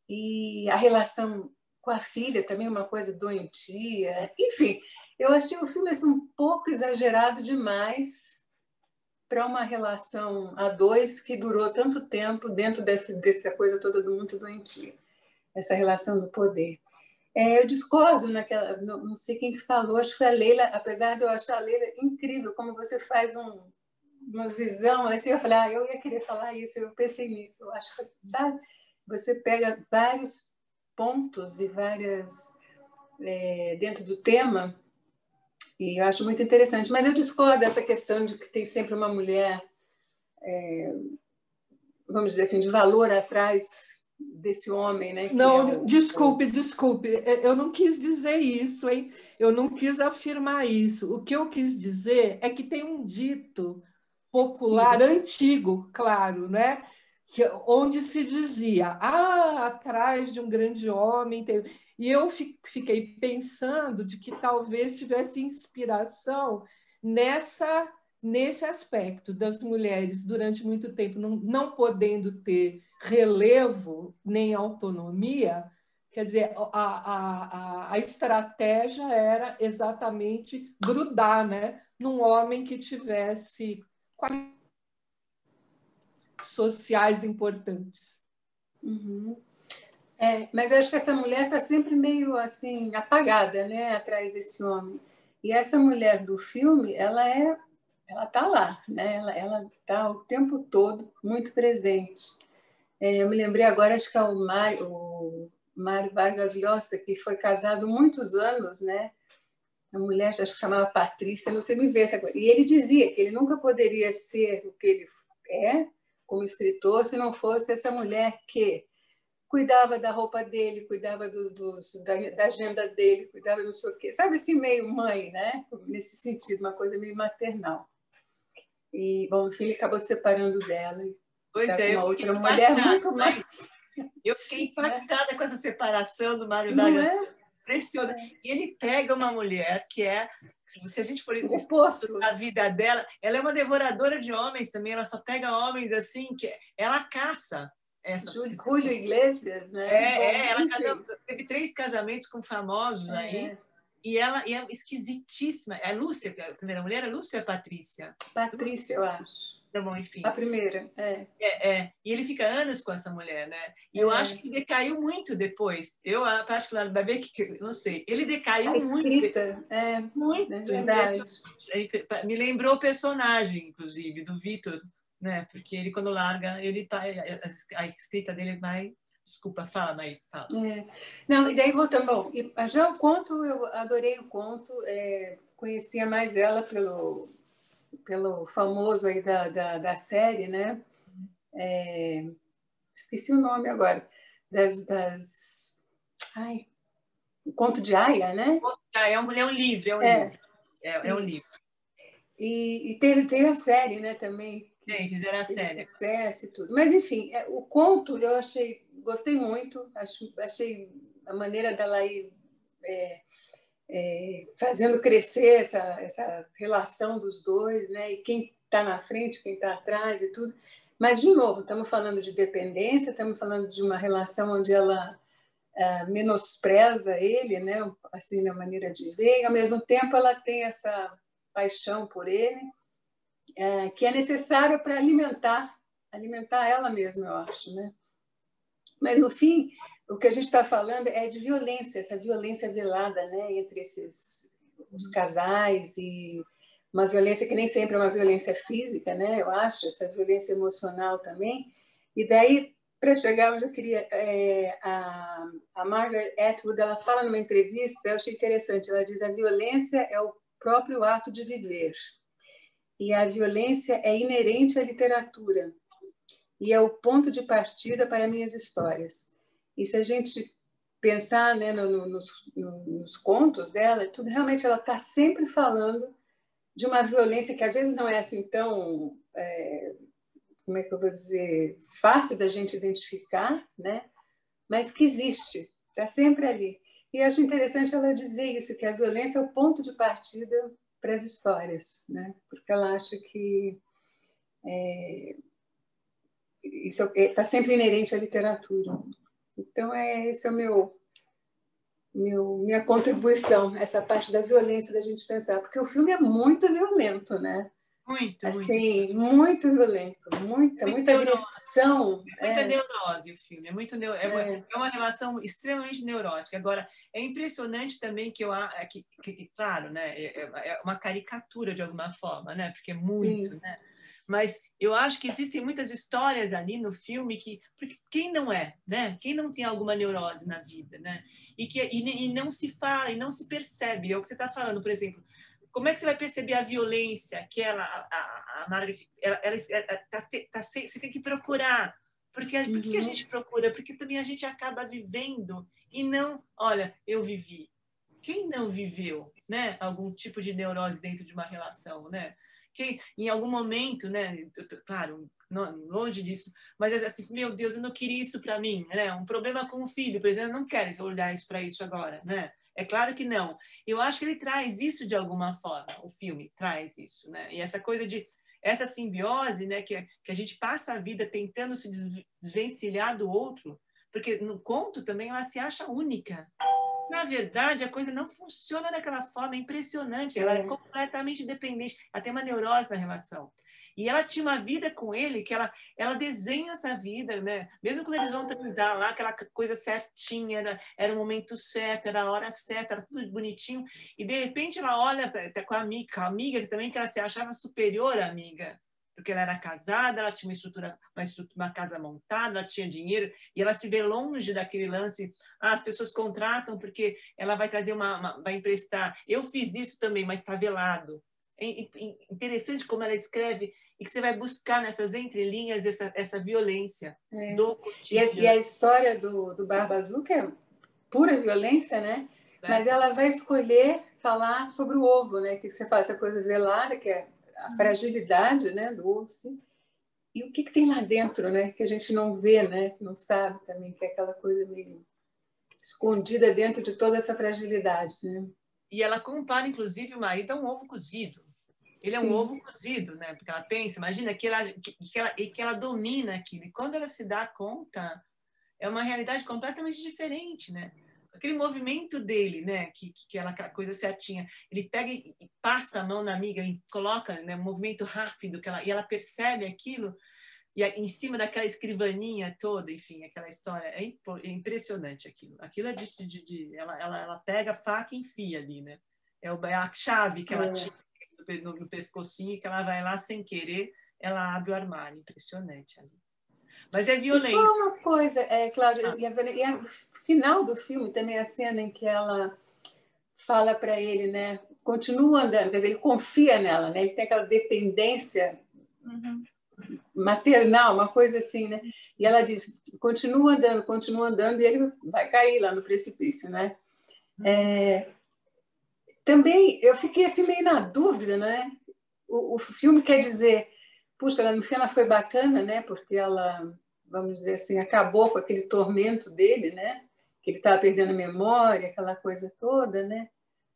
E a relação com a filha também é uma coisa doentia. Enfim, eu achei o filme assim, um pouco exagerado demais para uma relação a dois que durou tanto tempo dentro dessa coisa toda do muito doentio, essa relação do poder. Eu discordo não sei quem que falou, acho que foi a Leila, apesar de eu achar a Leila incrível, como você faz uma visão, assim, eu falei, eu ia querer falar isso, eu pensei nisso, eu acho que, sabe, você pega vários pontos e várias dentro do tema. E eu acho muito interessante. Mas eu discordo dessa questão de que tem sempre uma mulher, vamos dizer assim, de valor atrás desse homem, né? Não, desculpe. Eu não quis dizer isso, hein? Eu não quis afirmar isso. O que eu quis dizer é que tem um dito popular antigo, claro, né? Onde se dizia, atrás de um grande homem... E eu fiquei pensando de que talvez tivesse inspiração nesse aspecto das mulheres, durante muito tempo, não podendo ter relevo nem autonomia. Quer dizer, a estratégia era exatamente grudar, né, num homem que tivesse qualidades sociais importantes. Uhum. Mas acho que essa mulher está sempre meio assim apagada, né, atrás desse homem. E essa mulher do filme, ela está lá, né? Ela está o tempo todo muito presente. Eu me lembrei agora, acho que é o Mário Vargas Llosa, que foi casado muitos anos, né? A mulher, acho que chamava Patrícia, não sei me ver essa coisa. E ele dizia que ele nunca poderia ser o que ele é como escritor se não fosse essa mulher que cuidava da roupa dele, cuidava da agenda dele, cuidava do não sei o quê. Sabe, assim, meio mãe, né? Nesse sentido, uma coisa meio maternal. E, bom, o filho acabou se separando dela. Pois tá é, com uma outra mulher muito mais... Eu fiquei impactada com essa separação do Mário Vargas. Impressionante. E ele pega uma mulher que se a gente for oposto a vida dela, ela é uma devoradora de homens também, ela só pega homens assim, que ela caça. Julio Iglesias, né? Ela teve 3 casamentos com famosos aí, e ela é esquisitíssima. É a Lúcia, a primeira mulher, é Lúcia ou é Patrícia? Patrícia, eu acho. Tá bom, enfim. A primeira, E ele fica anos com essa mulher, né? E eu acho que ele decaiu muito depois. Eu particularmente, vai ver que, não sei, ele decaiu muito. A escrita, muito. É verdade. Me lembrou o personagem, inclusive, do Vitor, né? Porque ele, quando larga, a escrita dele vai Desculpa, fala, Maís, fala. Não, e daí voltando, bom, já o conto, eu adorei o conto, conhecia mais ela pelo famoso aí da série, né? Esqueci o nome agora, ai, o Conto de Aia, né? É um livro, é um livro. E teve a série, né, também. Fizeram a série. Sucesso e tudo. Mas, enfim, o conto eu gostei muito, achei a maneira dela ir fazendo crescer essa relação dos dois, né? E quem está na frente, quem está atrás e tudo. Mas, de novo, estamos falando de dependência, estamos falando de uma relação onde ela menospreza ele, né? Assim, na maneira de ver, e, ao mesmo tempo, ela tem essa paixão por ele, que é necessária para alimentar ela mesma, eu acho, né? Mas, no fim, o que a gente está falando é de violência, essa violência velada, né, entre os casais, e uma violência que nem sempre é uma violência física, né, eu acho, essa violência emocional também. E daí, para chegar onde eu queria, a Margaret Atwood, ela fala numa entrevista, eu achei interessante, ela diz: a violência é o próprio ato de viver, e a violência é inerente à literatura, e é o ponto de partida para minhas histórias. E se a gente pensar, né, nos contos dela, tudo realmente ela está sempre falando de uma violência que às vezes não é assim tão, como é que eu vou dizer, fácil da gente identificar, né? Mas que existe, está sempre ali. E acho interessante ela dizer isso, que a violência é o ponto de partida para as histórias, né? Porque ela acha que isso está sempre inerente à literatura. Então, esse é minha contribuição, essa parte da violência da gente pensar, porque o filme é muito violento, né? Muito, assim, muito violento, muita agressão. Muita neurose o filme, é uma relação extremamente neurótica. Agora, é impressionante também que claro, né, é uma caricatura de alguma forma, né, porque é muito, Sim. né? Mas eu acho que existem muitas histórias ali no filme porque quem não é, né? Quem não tem alguma neurose na vida, né? E não se fala, e não se percebe. É o que você está falando, por exemplo. Como é que você vai perceber a violência que a Margaret, você tem que procurar. Por que a gente procura? Porque também a gente acaba vivendo e não, olha, eu vivi. Quem não viveu, né? Algum tipo de neurose dentro de uma relação, né? Que em algum momento, né, claro, longe disso, mas assim, meu Deus, eu não queria isso para mim, né? Um problema com o filho, por exemplo, eu não quero olhar isso para isso agora, né? É claro que não. Eu acho que ele traz isso de alguma forma, o filme traz isso, né? E essa coisa essa simbiose, né, que a gente passa a vida tentando se desvencilhar do outro, porque no conto também ela se acha única. Na verdade, a coisa não funciona daquela forma, é impressionante. Ela é completamente dependente. Ela tem uma neurose na relação. E ela tinha uma vida com ele que ela desenha essa vida, né? Mesmo quando eles vão transar lá, aquela coisa certinha, era o momento certo, era a hora certa, era tudo bonitinho. E, de repente, ela olha até com a amiga também, que ela se achava superior à amiga. Porque ela era casada, ela tinha uma casa montada, ela tinha dinheiro, e ela se vê longe daquele lance. As pessoas contratam porque ela vai trazer vai emprestar. Eu fiz isso também, mas está velado. É interessante como ela escreve e que você vai buscar nessas entrelinhas essa violência do cotidiano. E a história do Barba Azul, que é pura violência, né? Mas ela vai escolher falar sobre o ovo, né? Que você fala, essa coisa velada, que é a fragilidade, né, do ovo, assim. E o que tem lá dentro, né? Que a gente não vê, né? Não sabe também, que é aquela coisa meio escondida dentro de toda essa fragilidade, né? E ela compara, inclusive, o marido a um ovo cozido. Ele é um ovo cozido, né? Porque ela pensa, imagina que ela domina aquilo. E quando ela se dá conta, é uma realidade completamente diferente, né? Aquele movimento dele, né? Que aquela coisa certinha. Ele pega e passa a mão na amiga e coloca, né, um movimento rápido e ela percebe aquilo. E em cima daquela escrivaninha toda, enfim, aquela história. É impressionante aquilo. Aquilo é ela pega a faca e enfia ali, né? É a chave que ela tinha no pescocinho, que ela vai lá sem querer, ela abre o armário. Impressionante ali. Mas é violento. E só uma coisa, é claro, e no final do filme também a cena em que ela fala para ele, né? Continua andando, quer dizer, ele confia nela, né? Ele tem aquela dependência maternal, uma coisa assim, né? E ela diz, continua andando, e ele vai cair lá no precipício, né? Também eu fiquei assim meio na dúvida, né? O filme quer dizer, puxa, no fim ela foi bacana, né? Porque ela, vamos dizer assim, acabou com aquele tormento dele, né? Que ele estava perdendo a memória, aquela coisa toda, né?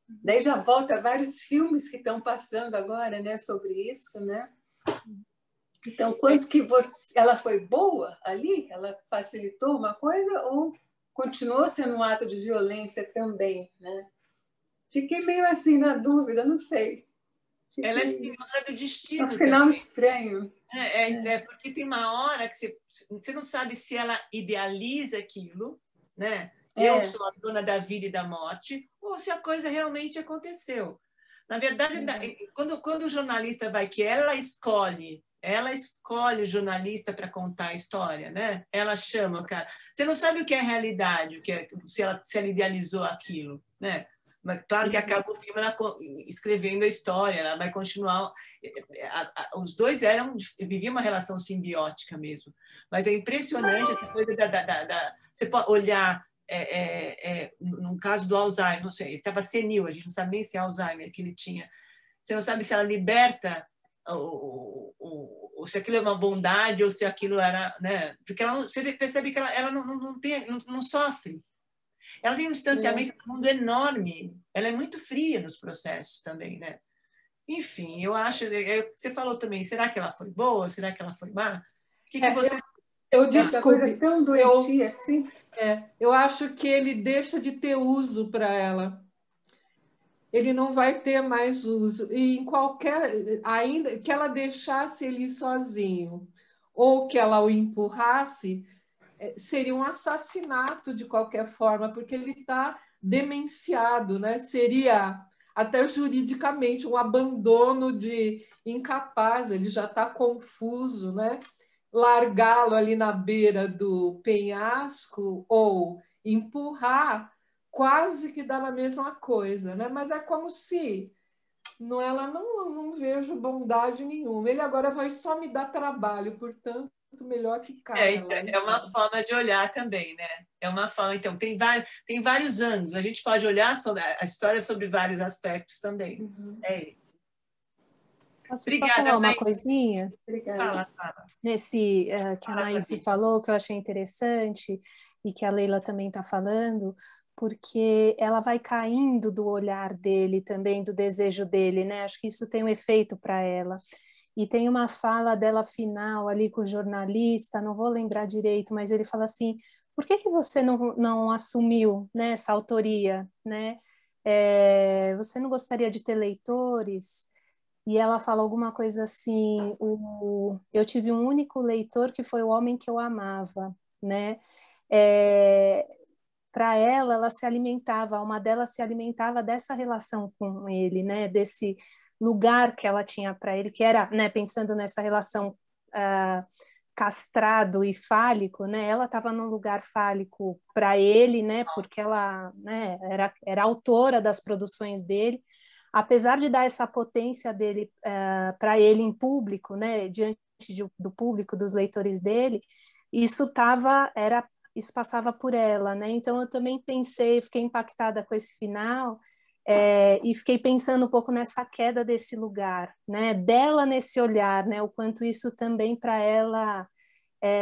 Daí já volta vários filmes que estão passando agora, né? Sobre isso, né? Então, quanto que ela foi boa ali? Ela facilitou uma coisa ou continuou sendo um ato de violência também, né? Fiquei meio assim na dúvida, não sei. Ela é senhora do destino. Um final também estranho. Porque tem uma hora que você não sabe se ela idealiza aquilo, né? Eu sou a dona da vida e da morte, ou se a coisa realmente aconteceu. Na verdade, quando o jornalista vai, que ela escolhe o jornalista para contar a história, né? Ela chama o cara. Você não sabe o que é realidade, se ela idealizou aquilo, né? Mas claro que acaba o filme ela escrevendo a história, ela vai continuar. Os dois viviam uma relação simbiótica mesmo. Mas é impressionante essa coisa você pode olhar, no caso do Alzheimer, não sei, ele estava senil, a gente não sabe nem se é Alzheimer que ele tinha. Você não sabe se ela liberta ou se aquilo é uma bondade ou se aquilo era, né? Porque você percebe que ela não sofre. Ela tem um distanciamento do mundo enorme. Ela é muito fria nos processos também, né? Enfim, eu acho... Você falou também, será que ela foi boa? Será que ela foi má? O que você... Eu desculpe. Tão doentia assim. Eu acho que ele deixa de ter uso para ela. Ele não vai ter mais uso. E em qualquer... Ainda que ela deixasse ele sozinho ou que ela o empurrasse... seria um assassinato de qualquer forma, porque ele está demenciado, né? Seria até juridicamente um abandono de incapaz, ele já está confuso, né? Largá-lo ali na beira do penhasco ou empurrar, quase que dá na mesma coisa, né? Mas é como se ela não vejo bondade nenhuma. Ele agora vai só me dar trabalho, portanto, melhor que caia lá. É uma forma de olhar também, né? É uma forma. Então, tem vários ângulos. A gente pode olhar sobre a história sobre vários aspectos também. É isso. Posso só falar uma coisinha? Obrigada. Fala. Nesse que a Maíse falou, que eu achei interessante, e que a Leila também está falando, porque ela vai caindo do olhar dele também, do desejo dele, né? Acho que isso tem um efeito para ela. E tem uma fala dela final ali com o jornalista, não vou lembrar direito, mas ele fala assim, por que você não assumiu, né, essa autoria, né? Você não gostaria de ter leitores? E ela fala alguma coisa assim, eu tive um único leitor que foi o homem que eu amava, né? Para ela se alimentava, a alma dela se alimentava dessa relação com ele, né? Desse lugar que ela tinha para ele, que era, né, pensando nessa relação castrado e fálico, né, ela estava num lugar fálico para ele, né, porque ela, né, era autora das produções dele, apesar de dar essa potência dele para ele em público, né, diante do público, dos leitores dele, isso passava por ela, né, então eu também fiquei impactada com esse final, e fiquei pensando um pouco nessa queda desse lugar, né? Dela nesse olhar, né? O quanto isso também para ela,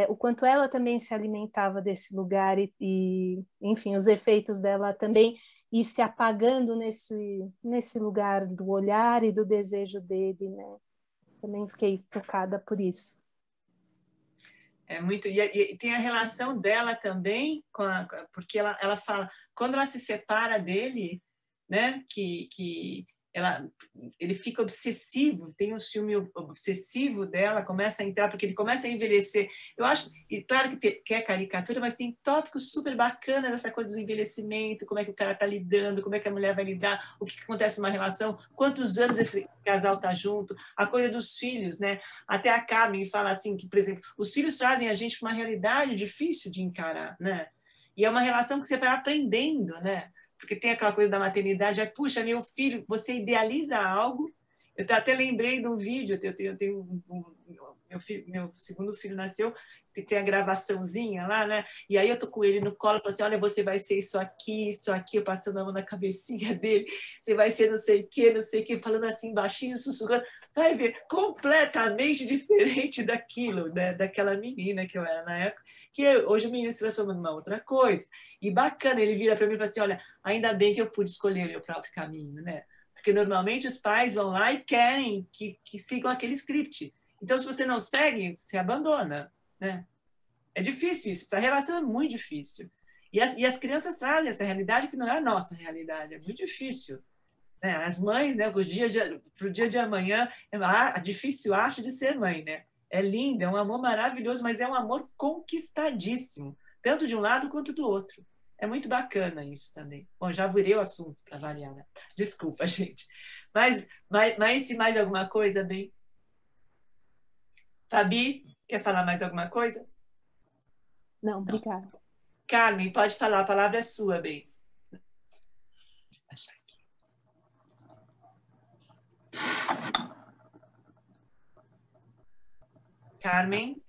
o quanto ela também se alimentava desse lugar e, enfim, os efeitos dela também ir se apagando nesse lugar do olhar e do desejo dele, né? Também fiquei tocada por isso. É muito, e tem a relação dela também porque ela fala, quando ela se separa dele, né, que ele fica obsessivo, tem um ciúme obsessivo dela, começa a entrar, porque ele começa a envelhecer. Eu acho, e claro que é caricatura, mas tem tópicos super bacanas dessa coisa do envelhecimento, como é que o cara está lidando, como é que a mulher vai lidar, o que acontece numa relação, quantos anos esse casal está junto, a coisa dos filhos, né? Até a Carmen fala assim, que, por exemplo, os filhos trazem a gente para uma realidade difícil de encarar, né? E é uma relação que você vai aprendendo, né? Porque tem aquela coisa da maternidade, puxa, meu filho, você idealiza algo. Eu até lembrei de um vídeo, meu segundo filho nasceu, que tem a gravaçãozinha lá, né? E aí eu tô com ele no colo, falo assim, olha, você vai ser isso aqui, eu passando a mão na cabecinha dele, você vai ser não sei o quê, falando assim baixinho, sussurrando. Vai ver, completamente diferente daquilo, né? Daquela menina que eu era na época, que hoje o menino se transforma numa outra coisa. E bacana, ele vira para mim e fala assim, olha, ainda bem que eu pude escolher o meu próprio caminho, né? Porque normalmente os pais vão lá e querem que sigam aquele script. Então, se você não segue, você abandona, né? É difícil isso, essa relação é muito difícil. E as crianças trazem essa realidade que não é a nossa realidade, é muito difícil. Né? As mães, né, para o dia de amanhã, a difícil arte de ser mãe, né? É linda, é um amor maravilhoso, mas é um amor conquistadíssimo, tanto de um lado quanto do outro. É muito bacana isso também. Bom, já virei o assunto para variar, né? Desculpa, gente. Mas se mais alguma coisa, bem? Fabi, quer falar mais alguma coisa? Não, obrigada. Carmen, pode falar, a palavra é sua, bem. Carmen?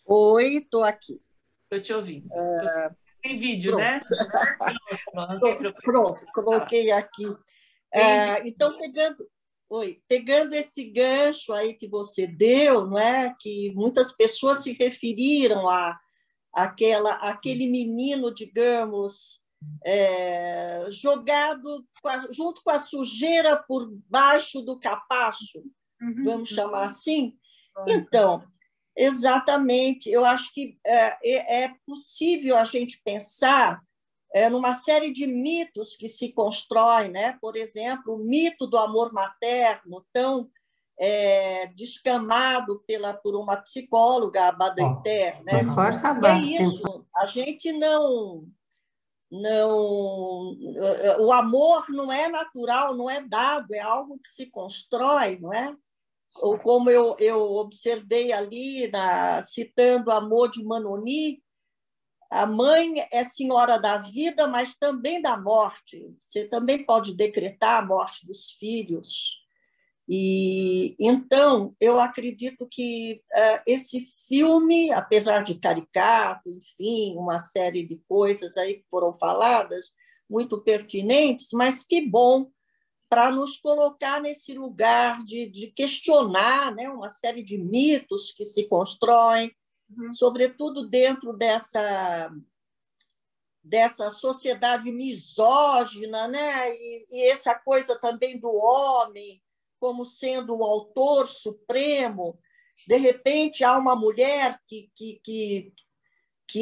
Oi, estou aqui. Estou te ouvindo. Tem vídeo, pronto. Né? Pronto, coloquei aqui. Então, pegando esse gancho aí que você deu, não é? Que muitas pessoas se referiram àquele menino, digamos, jogado junto com a sujeira por baixo do capacho, vamos chamar assim. Então, exatamente, eu acho que é possível a gente pensar numa série de mitos que se constroem, né? Por exemplo, o mito do amor materno, tão descamado por uma psicóloga, a Badinter, né? Força a barra. É isso, a gente não... O amor não é natural, não é dado, é algo que se constrói, não é? Ou como eu observei ali, citando a Maud Manoni, a mãe é senhora da vida, mas também da morte. Você também pode decretar a morte dos filhos. E então, eu acredito que esse filme, apesar de caricato, enfim, uma série de coisas aí que foram faladas, muito pertinentes, mas que bom para nos colocar nesse lugar de questionar, né, uma série de mitos que se constroem, sobretudo dentro dessa sociedade misógina, né, e essa coisa também do homem como sendo o autor supremo. De repente, há uma mulher que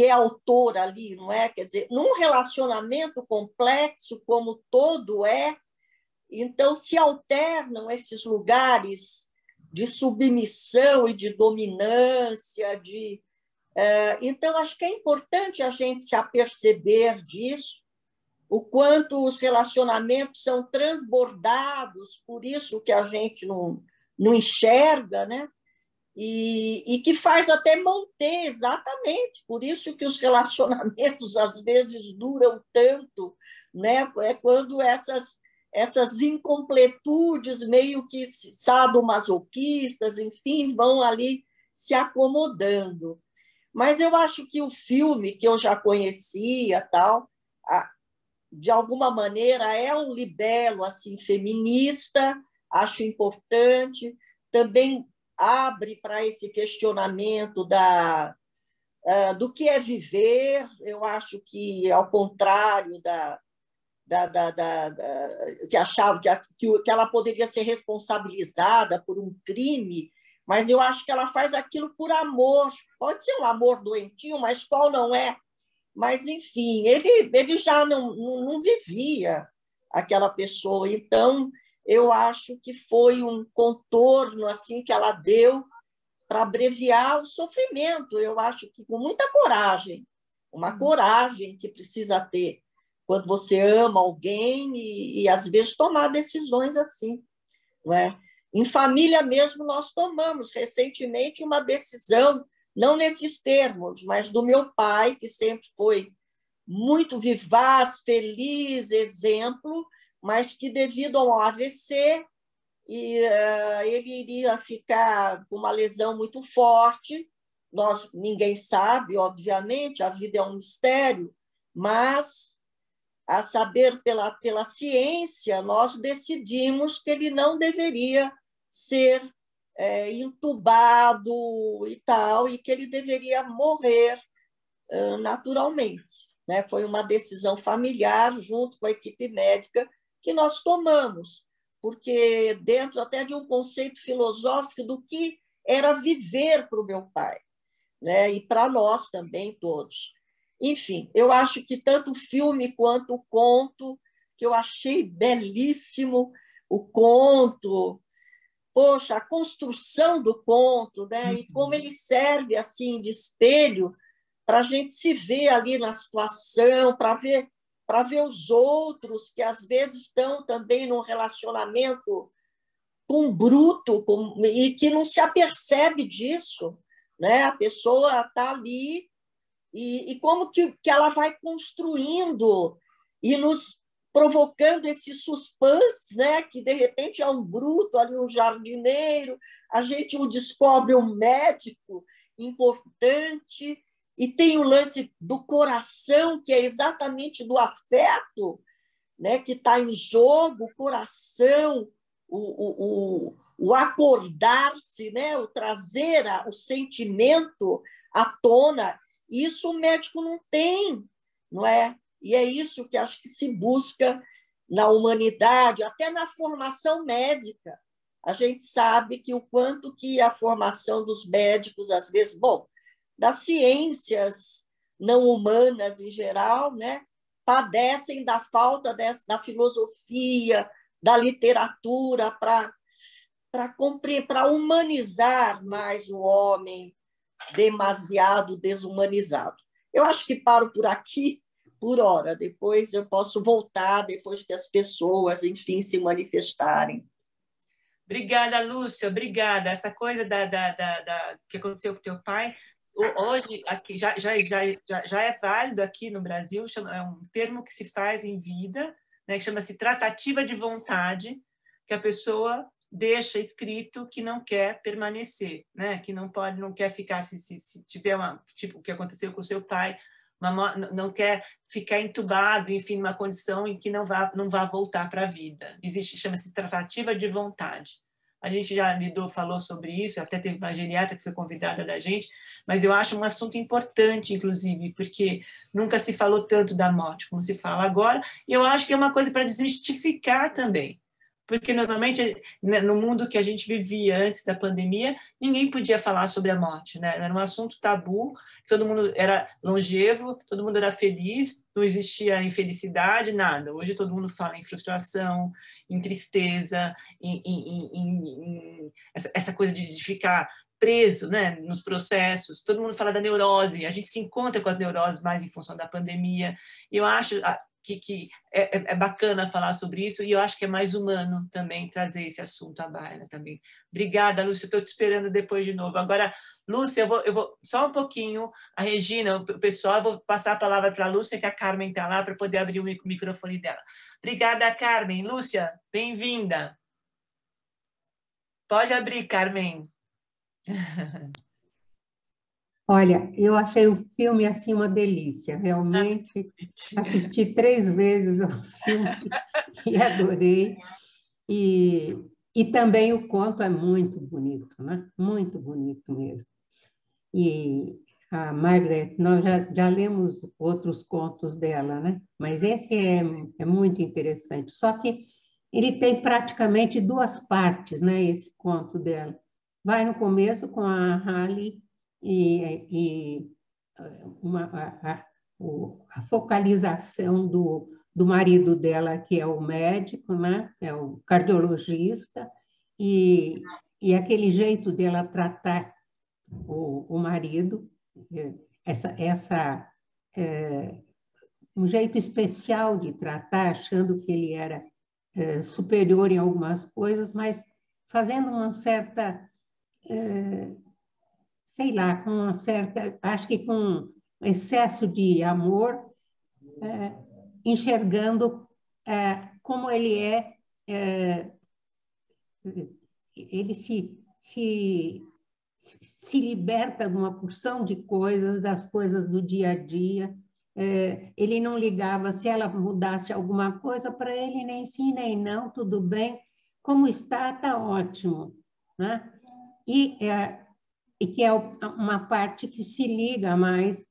é autora ali, não é? Quer dizer, num relacionamento complexo como todo então se alternam esses lugares de submissão e de dominância. Então, acho que é importante a gente se aperceber disso, o quanto os relacionamentos são transbordados, por isso que a gente não enxerga, né? E que faz até manter, exatamente, por isso que os relacionamentos às vezes duram tanto, né? É quando essas incompletudes meio que sadomasoquistas, enfim, vão ali se acomodando. Mas eu acho que o filme, que eu já conhecia, de alguma maneira é um libelo assim, feminista, acho importante, também abre para esse questionamento do que é viver. Eu acho que, ao contrário que achava que ela poderia ser responsabilizada por um crime, mas eu acho que ela faz aquilo por amor. Pode ser um amor doentio, mas qual não é? Mas, enfim, ele já não vivia aquela pessoa. Então, eu acho que foi um contorno assim que ela deu para abreviar o sofrimento. Eu acho que com muita coragem, uma coragem que precisa ter quando você ama alguém e às vezes tomar decisões assim, não é? Em família mesmo nós tomamos recentemente uma decisão, não nesses termos, mas do meu pai, que sempre foi muito vivaz, feliz, exemplo, mas que devido ao AVC ele iria ficar com uma lesão muito forte. Ninguém sabe, obviamente, a vida é um mistério, mas, a saber pela ciência, nós decidimos que ele não deveria ser entubado e tal, e que ele deveria morrer naturalmente, né? Foi uma decisão familiar, junto com a equipe médica, que nós tomamos, porque dentro até de um conceito filosófico do que era viver para o meu pai, né? E para nós também todos. Enfim, eu acho que tanto o filme quanto o conto, que eu achei belíssimo, o conto, poxa, a construção do conto, né? E como ele serve assim de espelho para a gente se ver ali na situação, para ver os outros que às vezes estão também num relacionamento com um bruto e que não se apercebe disso, né? A pessoa está ali e como que ela vai construindo e nos provocando esse suspense, né? Que de repente é um bruto ali, um jardineiro, a gente o descobre um médico importante. E tem o lance do coração, que é exatamente do afeto, né, que está em jogo, o coração, o acordar-se, né, o trazer o sentimento à tona. Isso o médico não tem, não é? E é isso que acho que se busca na humanidade, até na formação médica. A gente sabe que o quanto que a formação dos médicos, às vezes, bom, das ciências não humanas em geral, né, padecem da falta da filosofia, da literatura para humanizar mais o homem demasiado desumanizado. Eu acho que paro por aqui por hora, depois eu posso voltar, depois que as pessoas, enfim, se manifestarem. Obrigada, Lúcia, obrigada. Essa coisa que aconteceu com teu pai, hoje aqui já é válido aqui no Brasil, é um termo que se faz em vida, né, que chama-se tratativa de vontade, que a pessoa deixa escrito que não quer permanecer, né, que não quer ficar se tiver tipo o que aconteceu com o seu pai, não quer ficar entubado, enfim, numa condição em que não vá voltar para a vida. Chama-se tratativa de vontade. A gente já falou sobre isso, até teve uma geriatra que foi convidada da gente, mas eu acho um assunto importante, inclusive, porque nunca se falou tanto da morte como se fala agora, e eu acho que é uma coisa para desmistificar também, porque normalmente no mundo que a gente vivia antes da pandemia, ninguém podia falar sobre a morte, né? Era um assunto tabu, todo mundo era longevo, todo mundo era feliz, não existia infelicidade, nada. Hoje todo mundo fala em frustração, em tristeza, em essa coisa de ficar preso, né, nos processos. Todo mundo fala da neurose, a gente se encontra com as neuroses mais em função da pandemia. E eu acho que é bacana falar sobre isso, e eu acho que é mais humano também trazer esse assunto à baila também. Obrigada, Lúcia, estou te esperando depois de novo. Agora, Lúcia, eu vou só um pouquinho, a Regina, o pessoal, eu vou passar a palavra para a Lúcia, que a Carmen está lá, para poder abrir o microfone dela. Obrigada, Carmen. Lúcia, bem-vinda. Pode abrir, Carmen. Olha, eu achei o filme assim uma delícia, realmente. Assisti 3 vezes o filme e adorei. E também o conto é muito bonito, né? Muito bonito mesmo. E a Margaret, nós já lemos outros contos dela, né? Mas esse é muito interessante. Só que ele tem praticamente 2 partes, né? Esse conto dela. Vai no começo com a Hallie e a focalização do do marido dela, que é o médico, né? É o cardiologista, e aquele jeito dela tratar o marido, um jeito especial de tratar, achando que ele era superior em algumas coisas, mas fazendo uma certa, sei lá, com uma certa, acho que com excesso de amor, enxergando como ele ele se liberta de uma porção de coisas, das coisas do dia a dia. Ele não ligava se ela mudasse alguma coisa, para ele nem sim, nem não, tudo bem, como está ótimo, né? E que é uma parte que se liga mais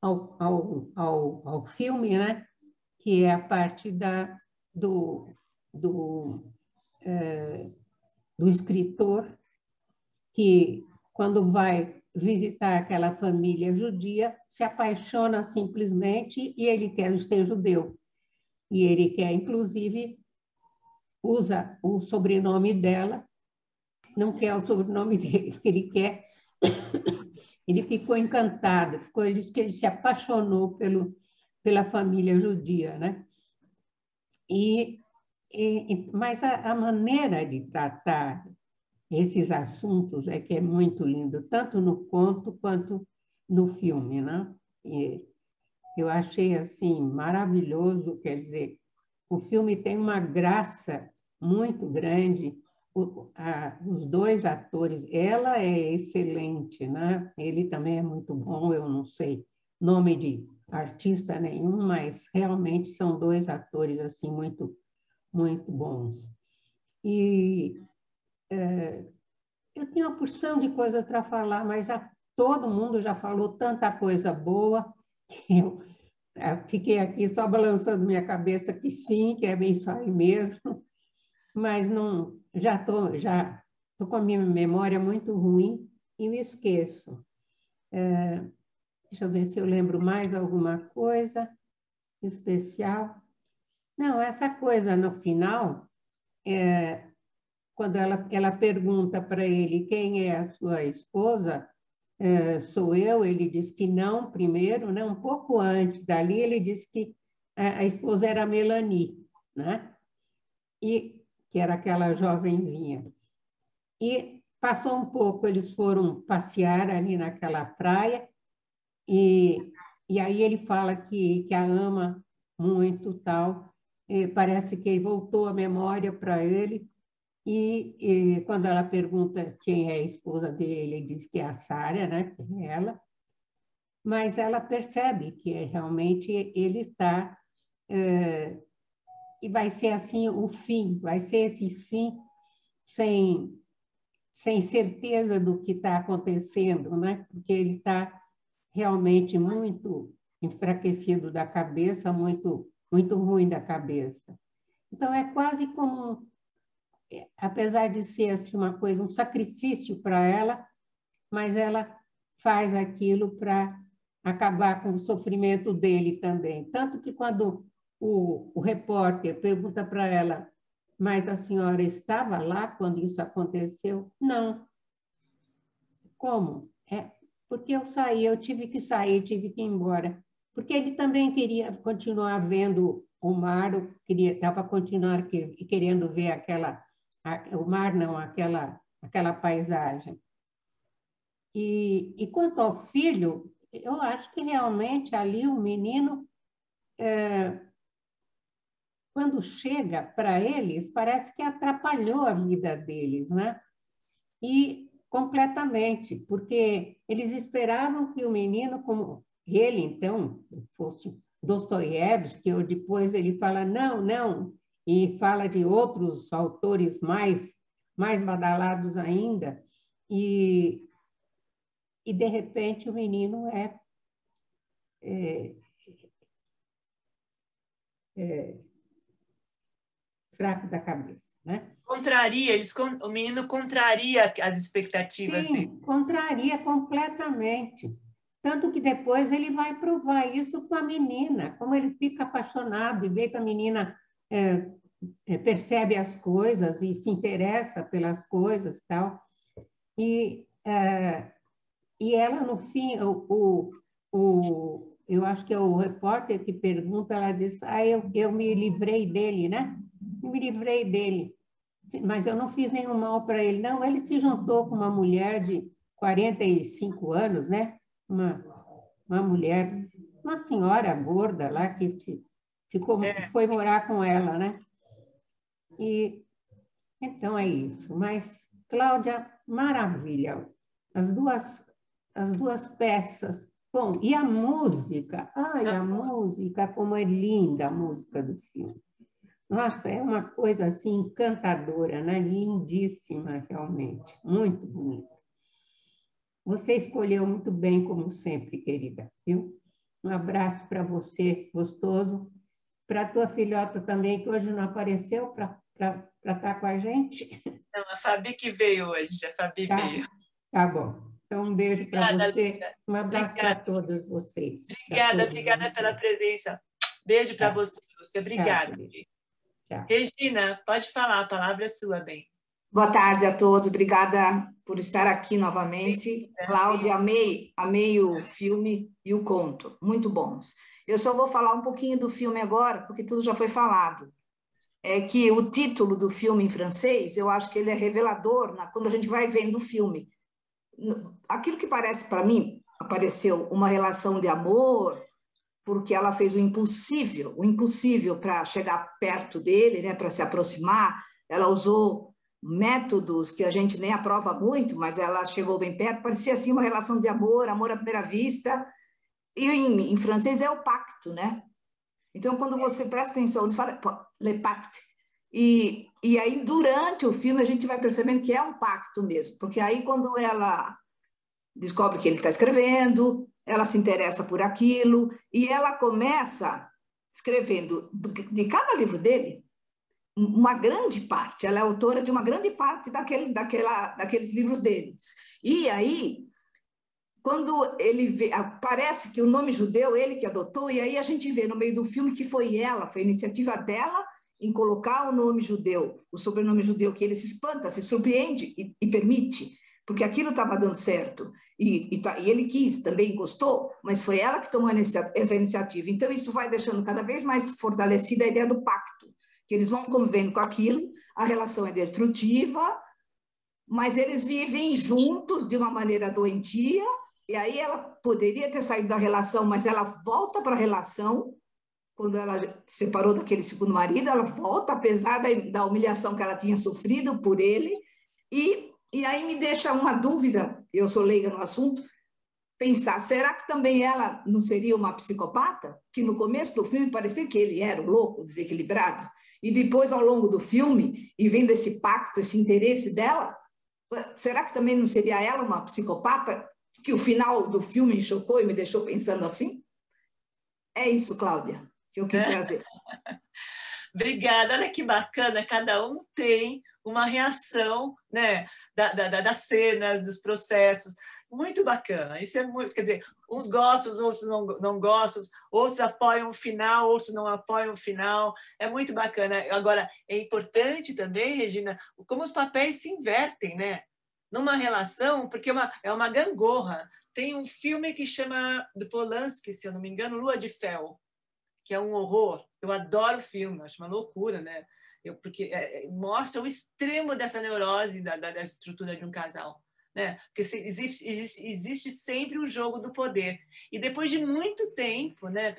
ao filme, né? Que é a parte do escritor, que, quando vai visitar aquela família judia, se apaixona simplesmente e ele quer ser judeu. E ele quer, inclusive, usa o sobrenome dela, não quer o sobrenome dele, que ele quer. Ele ficou encantado, ele disse que ele se apaixonou pela família judia, né? Mas a maneira de tratar esses assuntos é que é muito lindo, tanto no conto quanto no filme, né? E eu achei assim maravilhoso, quer dizer, o filme tem uma graça muito grande, os dois atores, ela é excelente, né? Ele também é muito bom, eu não sei nome de artista nenhum, mas realmente são dois atores assim muito bons. E eu tinha uma porção de coisa para falar, mas todo mundo já falou tanta coisa boa que eu fiquei aqui só balançando minha cabeça que sim, que é bem isso aí mesmo, mas não, já estou com a minha memória muito ruim e me esqueço. Deixa eu ver se eu lembro mais alguma coisa especial. Não, essa coisa no final, quando ela pergunta para ele quem é a sua esposa, sou eu, ele diz que não primeiro, né? Um pouco antes, ali ele disse que a esposa era a Melanie, né? E que era aquela jovenzinha. E passou um pouco, eles foram passear ali naquela praia, e aí ele fala que a ama muito, tal. Parece que ele voltou a memória para ele, e quando ela pergunta quem é a esposa dele, ele diz que é a Sária, né? Que é ela. Mas ela percebe que realmente ele está... e vai ser assim o fim, vai ser esse fim sem certeza do que está acontecendo, né? Porque ele está realmente muito enfraquecido da cabeça, muito ruim da cabeça. Então, é quase como, apesar de ser assim, uma coisa, um sacrifício para ela, mas ela faz aquilo para acabar com o sofrimento dele também. Tanto que quando o repórter pergunta para ela: mas a senhora estava lá quando isso aconteceu? Não. Como? Porque eu saí, eu tive que sair, tive que ir embora. Porque ele também queria continuar vendo o mar, estava continuar querendo ver o mar não, aquela paisagem. E quanto ao filho, eu acho que realmente ali o menino, quando chega para eles, parece que atrapalhou a vida deles, né? E completamente, porque eles esperavam que o menino, como ele, então, fosse Dostoiévski, ou depois ele fala não, e fala de outros autores mais badalados ainda, e de repente o menino fraco da cabeça, né? O menino contraria as expectativas dele. Sim, contraria completamente. Tanto que depois ele vai provar isso com a menina, como ele fica apaixonado e vê que a menina percebe as coisas e se interessa pelas coisas e tal. E ela, no fim, eu acho que é o repórter que pergunta, ela diz, eu me livrei dele, né? Eu me livrei dele, mas eu não fiz nenhum mal para ele. Não, ele se juntou com uma mulher de 45 anos, né? Uma mulher, uma senhora gorda lá que foi morar com ela, né? E então é isso. Mas, Cláudia, maravilha. As duas peças. Bom, e a música? Ai, a música, como é linda a música do filme. Nossa, é uma coisa assim encantadora, né? Lindíssima, realmente. Muito bonita. Você escolheu muito bem, como sempre, querida. Viu? Um abraço para você, gostoso. Para a tua filhota também, que hoje não apareceu para estar com a gente. Não, a Fabi que veio hoje, a Fabi veio. Tá bom. Então, um beijo para você. Luísa. Um abraço para todos vocês. Obrigada pela presença. Beijo para você. Obrigada. Tchau. Regina, pode falar, a palavra é sua, bem. Boa tarde a todos, obrigada por estar aqui novamente. Cláudia, amei o filme e o conto, muito bons. Eu só vou falar um pouquinho do filme agora, porque tudo já foi falado. É que o título do filme em francês, eu acho que ele é revelador quando a gente vai vendo o filme. Aquilo que parece para mim, apareceu uma relação de amor, porque ela fez o impossível para chegar perto dele, né, para se aproximar. Ela usou métodos que a gente nem aprova muito, mas ela chegou bem perto. Parecia assim uma relação de amor à primeira vista. E em francês é o pacto, né? Então, quando você presta atenção, você fala le pacte. E aí, durante o filme, a gente vai percebendo que é um pacto mesmo, porque aí, quando ela descobre que ele está escrevendo, ela se interessa por aquilo, e ela começa escrevendo de cada livro dele uma grande parte. Ela é autora de uma grande parte daqueles livros deles. E aí, quando ele vê, parece que o nome judeu, ele que adotou, e aí a gente vê no meio do filme que foi a iniciativa dela em colocar o nome judeu, o sobrenome judeu, que ele se espanta, se surpreende e permite, porque aquilo estava dando certo. E ele quis, também gostou, mas foi ela que tomou essa iniciativa. Então, isso vai deixando cada vez mais fortalecida a ideia do pacto, que eles vão convivendo com aquilo, a relação é destrutiva, mas eles vivem juntos de uma maneira doentia, e aí ela poderia ter saído da relação, mas ela volta para a relação, quando ela se separou daquele segundo marido, ela volta, apesar da humilhação que ela tinha sofrido por ele, e aí me deixa uma dúvida, eu sou leiga no assunto, pensar, será que também ela não seria uma psicopata? Que no começo do filme parecia que ele era o louco, desequilibrado, e depois, ao longo do filme, e vendo esse pacto, esse interesse dela, será que também não seria ela uma psicopata? Que o final do filme me chocou e me deixou pensando assim? É isso, Cláudia, que eu quis trazer. Obrigada, olha que bacana, cada um tem uma reação, né, das cenas, dos processos, muito bacana, isso é muito, quer dizer, uns gostam, os outros não gostam, outros apoiam o final, outros não apoiam o final, é muito bacana. Agora, é importante também, Regina, como os papéis se invertem, né, numa relação, porque é uma gangorra. Tem um filme que chama, do Polanski, se eu não me engano, Lua de Fel, que é um horror. Eu adoro o filme, acho uma loucura, né? Porque mostra o extremo dessa neurose da estrutura de um casal, né? Porque existe sempre o jogo do poder. E depois de muito tempo, né,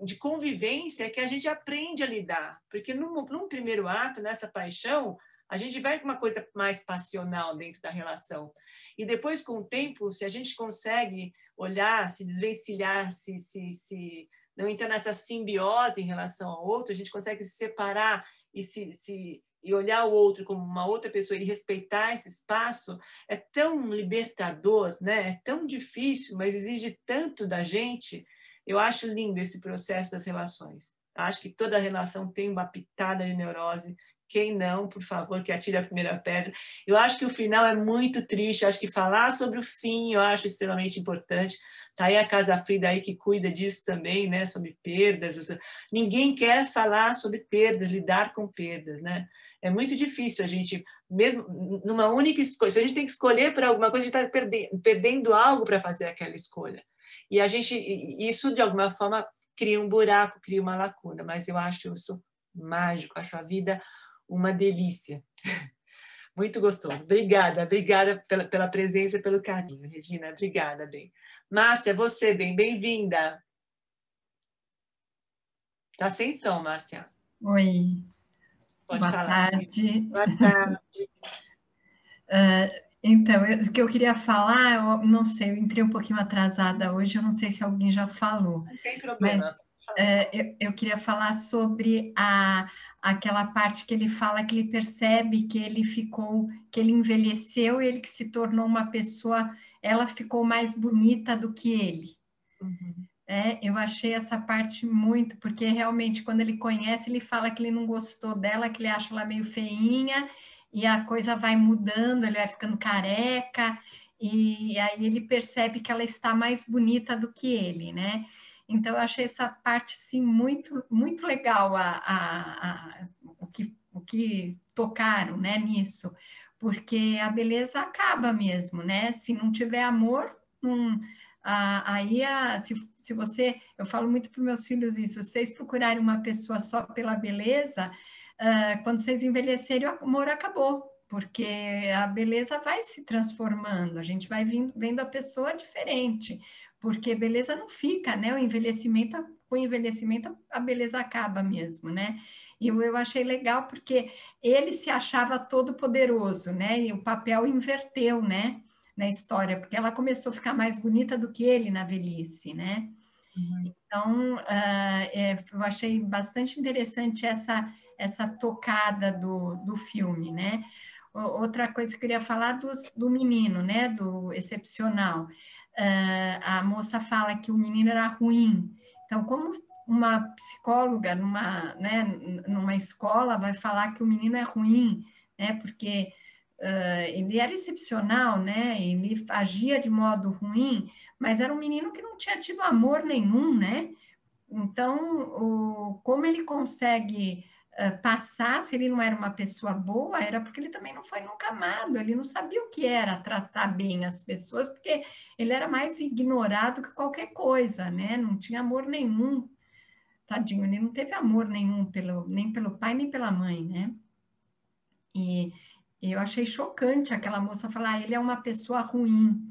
de convivência, que a gente aprende a lidar. Porque num primeiro ato, nessa paixão, a gente vai com uma coisa mais passional dentro da relação. E depois, com o tempo, se a gente consegue olhar, se desvencilhar, se não entrar nessa simbiose em relação ao outro, a gente consegue se separar e olhar o outro como uma outra pessoa e respeitar esse espaço, é tão libertador, né? É tão difícil, mas exige tanto da gente. Eu acho lindo esse processo das relações. Acho que toda relação tem uma pitada de neurose Quem não, por favor, que atire a primeira pedra. Eu acho que o final é muito triste, acho que falar sobre o fim eu acho extremamente importante. Está aí a Casa Frida aí que cuida disso também, né? Sobre perdas. Ninguém quer falar sobre perdas, lidar com perdas, né? É muito difícil a gente, mesmo numa única escolha, se a gente tem que escolher por alguma coisa, a gente está perdendo algo para fazer aquela escolha. E isso, de alguma forma, cria um buraco, cria uma lacuna, mas eu acho isso mágico, acho a vida uma delícia. Muito gostoso. Obrigada pela presença e pelo carinho, Regina. Obrigada, bem. Márcia, você, bem-vinda. Está sem som, Márcia. Oi. Pode Boa falar. Tarde. Boa tarde. Então, o que eu queria falar, eu não sei, eu entrei um pouquinho atrasada hoje, eu não sei se alguém já falou. Não tem problema. Mas eu queria falar sobre aquela parte que ele fala que ele percebe que ele envelheceu e ele que se tornou uma pessoa, ela ficou mais bonita do que ele. Uhum. Eu achei essa parte muito, porque realmente quando ele conhece, ele fala que ele não gostou dela, que ele acha ela meio feinha, e a coisa vai mudando, ele vai ficando careca, e aí ele percebe que ela está mais bonita do que ele, né? Então, eu achei essa parte, sim, muito, muito legal, o que tocaram, né, nisso, porque a beleza acaba mesmo, né? Se não tiver amor, se você, eu falo muito para os meus filhos isso, se vocês procurarem uma pessoa só pela beleza, quando vocês envelhecerem, o amor acabou, porque a beleza vai se transformando, a gente vai vendo a pessoa diferente, porque beleza não fica, né? Com o envelhecimento a beleza acaba mesmo, né? E eu achei legal porque ele se achava todo poderoso, né? E o papel inverteu, né? Na história, porque ela começou a ficar mais bonita do que ele na velhice, né? Uhum. Então, eu achei bastante interessante essa tocada do filme, né? Outra coisa que eu queria falar do menino, né? Do excepcional. A moça fala que o menino era ruim. Então, como uma psicóloga numa escola vai falar que o menino é ruim, né? Porque ele era excepcional, né? Ele agia de modo ruim, mas era um menino que não tinha tido amor nenhum, né? Então, como ele consegue passar, se ele não era uma pessoa boa, era porque ele também não foi nunca amado, ele não sabia o que era tratar bem as pessoas, porque ele era mais ignorado que qualquer coisa, né? Não tinha amor nenhum. Tadinho, ele não teve amor nenhum nem pelo pai, nem pela mãe, né? E eu achei chocante aquela moça falar, ele é uma pessoa ruim.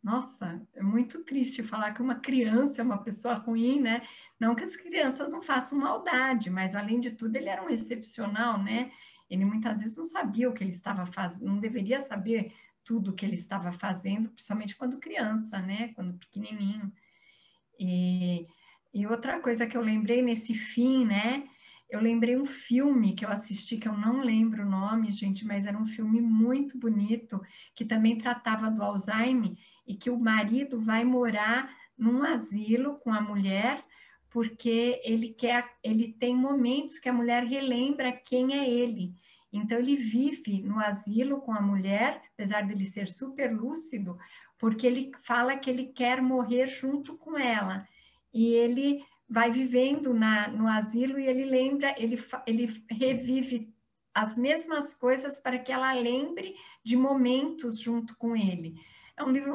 Nossa, é muito triste falar que uma criança é uma pessoa ruim, né? Não que as crianças não façam maldade, mas além de tudo ele era um excepcional, né? Ele muitas vezes não sabia o que ele estava fazendo, não deveria saber tudo o que ele estava fazendo, principalmente quando criança, né? Quando pequenininho. E outra coisa que eu lembrei nesse fim, né? Eu lembrei um filme que eu assisti, que eu não lembro o nome, gente, mas era um filme muito bonito, que também tratava do Alzheimer, e que o marido vai morar num asilo com a mulher, porque ele tem momentos que a mulher relembra quem é ele. Então, ele vive no asilo com a mulher, apesar dele ser super lúcido, porque ele fala que ele quer morrer junto com ela. E ele vai vivendo no asilo e ele lembra, ele revive as mesmas coisas para que ela lembre de momentos junto com ele.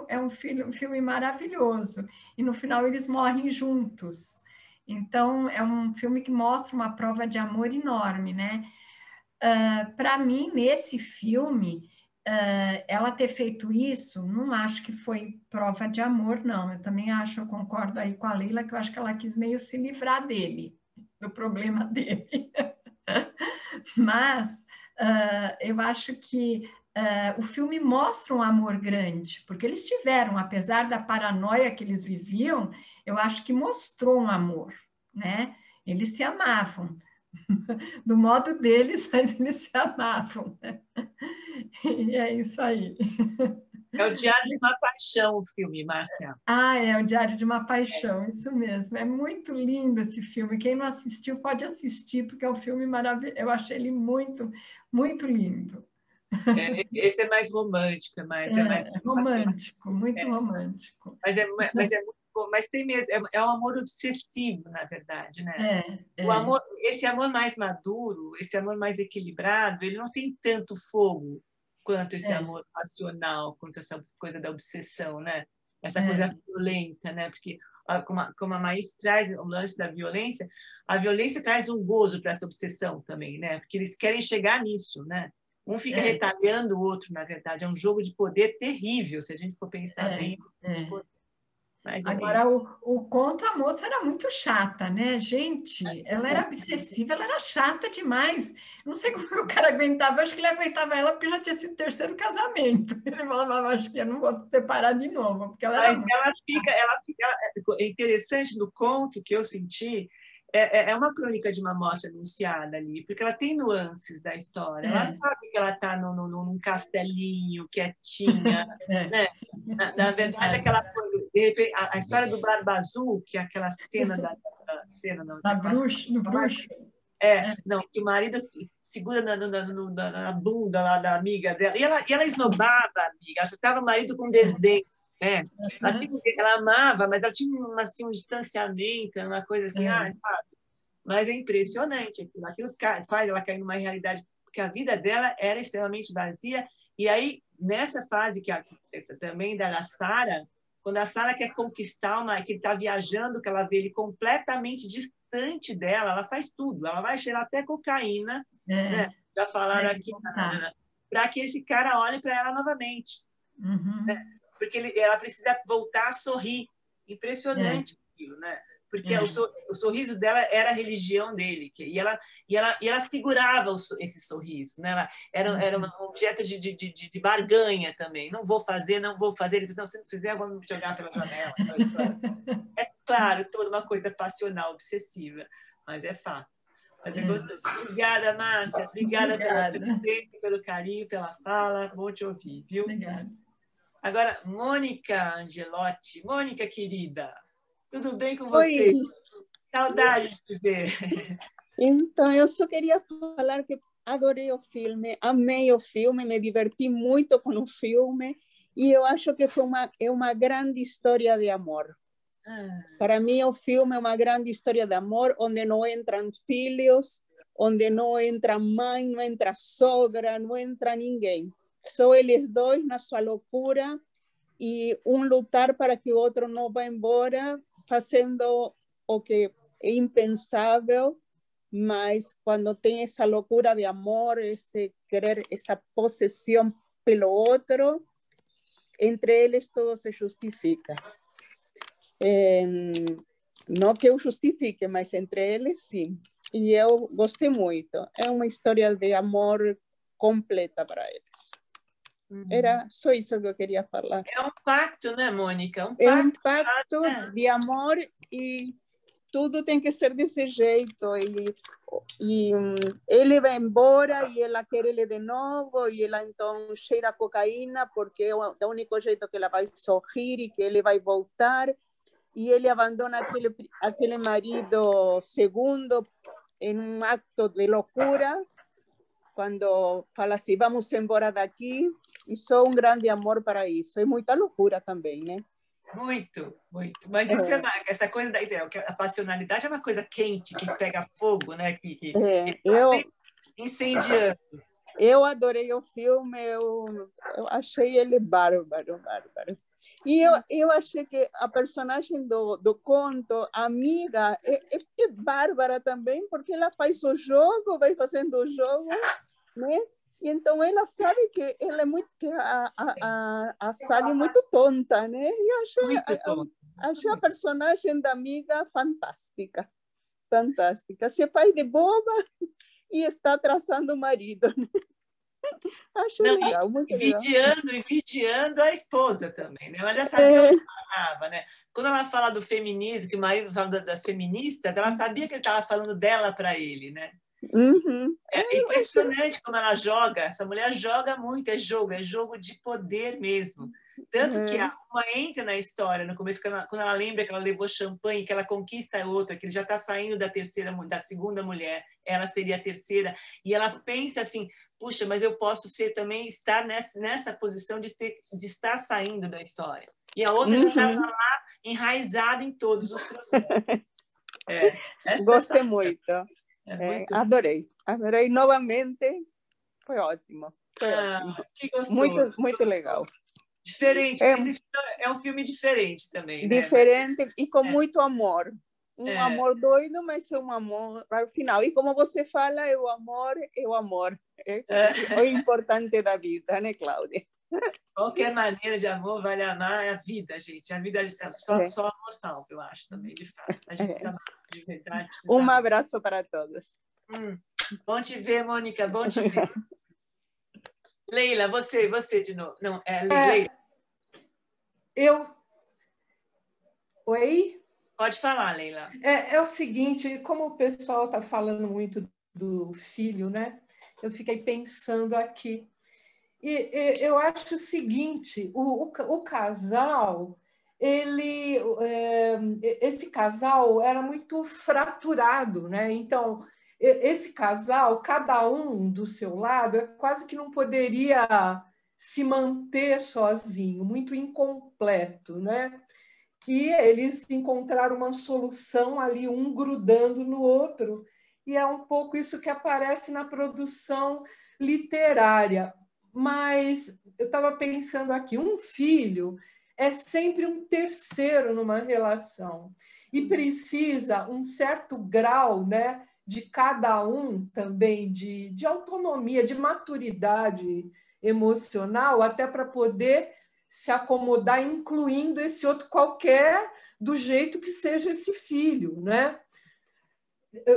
É um filme maravilhoso. E no final eles morrem juntos. Então, é um filme que mostra uma prova de amor enorme, né? Para mim, nesse filme, ela ter feito isso, não acho que foi prova de amor, não. Eu também acho, eu concordo aí com a Leila, que eu acho que ela quis meio se livrar dele, do problema dele. Mas eu acho que o filme mostra um amor grande, porque eles tiveram, apesar da paranoia que eles viviam, eu acho que mostrou um amor, né? Eles se amavam. Do modo deles, mas eles se amavam. E é isso aí. É o Diário de uma Paixão, o filme, Márcia. Ah, é o Diário de uma Paixão, isso mesmo. É muito lindo esse filme. Quem não assistiu pode assistir, porque é um filme maravilhoso. Eu achei ele muito, muito lindo. Esse é mais romântico, mais romântico, muito romântico. Mas é muito bom, mas tem mesmo, é um amor obsessivo, na verdade, né? O amor, esse amor mais maduro, esse amor mais equilibrado, ele não tem tanto fogo quanto esse amor passional, quanto essa coisa da obsessão, né? Essa coisa violenta, né? Porque como a Maís traz o lance da violência, a violência traz um gozo para essa obsessão também, né? Porque eles querem chegar nisso, né? Um fica retalhando o outro, na verdade. É um jogo de poder terrível, se a gente for pensar bem. Mas agora, o conto, a moça era muito chata, né? Gente, ela era obsessiva, ela era chata demais. Não sei como o cara aguentava, eu acho que ele aguentava ela porque já tinha sido o terceiro casamento. Ele falava, acho que eu não vou separar de novo. Porque ela Mas ela fica... É interessante no conto que eu senti... É uma crônica de uma morte anunciada ali, porque ela tem nuances da história. Ela sabe que ela está num castelinho, quietinha. Né? Na verdade, aquela coisa... De repente, a história do Barba Azul, que é aquela cena do bruxo. Não, que o marido segura na bunda lá da amiga dela. E ela esnobava a amiga, ela tratava o marido com desdém. Ela amava, mas ela tinha um distanciamento, uma coisa assim, sabe? Mas é impressionante aquilo que faz ela cair numa realidade, porque a vida dela era extremamente vazia. E aí, nessa fase também da Sarah, quando a Sarah quer conquistar que ele está viajando, que ela vê ele completamente distante dela, ela faz tudo, ela vai cheirar até cocaína, né? Já falaram aqui, para que esse cara olhe para ela novamente. Né? Porque ela precisa voltar a sorrir. Impressionante aquilo, né? Porque o sorriso dela era a religião dele, e ela segurava esse sorriso, né? Ela era um objeto de barganha também. Não vou fazer. Ele disse, não, se não fizer, eu vou me jogar pela janela. É claro, toda uma coisa passional, obsessiva, mas é fato. Mas é gostoso. Obrigada, Márcia. Obrigada pelo tempo, pelo carinho, pela fala. Bom te ouvir, viu? Obrigada. Agora, Mônica Angelotti. Mônica, querida, tudo bem com você? Oi. Saudade de te ver. Então, eu só queria falar que adorei o filme, amei o filme, me diverti muito com o filme e eu acho que é uma grande história de amor. Para mim, o filme é uma grande história de amor, onde não entram filhos, onde não entra mãe, não entra sogra, não entra ninguém. Só eles dois na sua loucura e lutar para que o outro não vá embora, fazendo o que é impensável, mas quando tem essa loucura de amor, esse querer, essa possessão pelo outro, entre eles tudo se justifica. Não que eu justifique, mas entre eles sim. E eu gostei muito. É uma história de amor completa para eles. Era só isso que eu queria falar. É um pacto, né, Mônica? É um pacto de amor e tudo tem que ser desse jeito. E ele vai embora e ela quer ele de novo e ela então cheira cocaína porque é o único jeito que ela vai sorrir e que ele vai voltar. E ele abandona aquele marido segundo em um acto de loucura, quando fala assim, vamos embora daqui, e só um grande amor para isso. É muita loucura também, né? Muito, muito. Mas isso essa coisa a passionalidade é uma coisa quente, que pega fogo, né? Que incendiando. Eu adorei o filme, eu achei ele bárbaro. E eu achei que a personagem do conto, a amiga, é bárbara também, porque ela faz o jogo, vai fazendo o jogo, né? E então ela sabe que ela é muito, a Sally é muito tonta, né? E achei a personagem da amiga fantástica. Se faz de boba e está traçando o marido, né? Acho legal, muito legal. E vigiando a esposa também, né? Ela já sabia o que falava, né? Quando ela fala do feminismo, que o marido fala das feministas, ela sabia que ele estava falando dela para ele, né? Uhum. É impressionante como ela joga. Essa mulher joga muito, é jogo de poder mesmo. Tanto que uma entra na história no começo, quando ela lembra que ela levou champanhe, que ela conquista a outra, que ele já está saindo da segunda mulher, ela seria a terceira, e ela pensa assim: puxa, mas eu posso também estar nessa posição de estar saindo da história. E a outra já estava lá enraizada em todos os processos. Gostei muito. Adorei novamente, foi ótimo. Que gostoso. Muito legal. Diferente, esse é um filme diferente também, né? Diferente e com muito amor. Amor doido, mas é um amor ao final. E como você fala, é o amor. É o importante da vida, né, Cláudia? Qualquer maneira de amor vale amar a vida, gente. A vida é só amor salva, eu acho também, de fato. A gente precisa amar de verdade. Um abraço para todos. Bom te ver, Mônica, bom te ver. Leila, você de novo. Não, Leila. Oi? Pode falar, Leila. É o seguinte, como o pessoal está falando muito do filho, né? Eu fiquei pensando aqui. E eu acho o seguinte, o casal, esse casal era muito fraturado, né? Então, esse casal, cada um do seu lado, quase que não poderia se manter sozinho, muito incompleto, né? Que eles encontraram uma solução ali, um grudando no outro, e é um pouco isso que aparece na produção literária. Mas eu estava pensando aqui, um filho é sempre um terceiro numa relação e precisa um certo grau, né, de cada um também, de autonomia, de maturidade emocional, até para poder se acomodar, incluindo esse outro qualquer, do jeito que seja esse filho, né?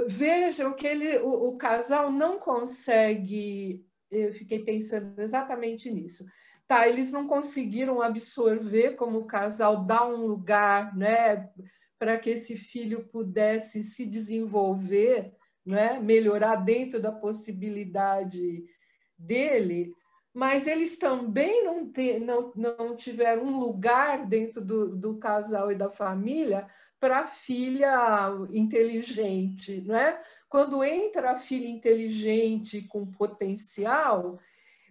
Vejam que o casal não consegue. Eu fiquei pensando exatamente nisso. Tá, eles não conseguiram absorver como o casal, dar um lugar, né, para que esse filho pudesse se desenvolver, né, melhorar dentro da possibilidade dele, mas eles também não tiveram um lugar dentro do casal e da família para a filha inteligente, né? Quando entra a filha inteligente com potencial,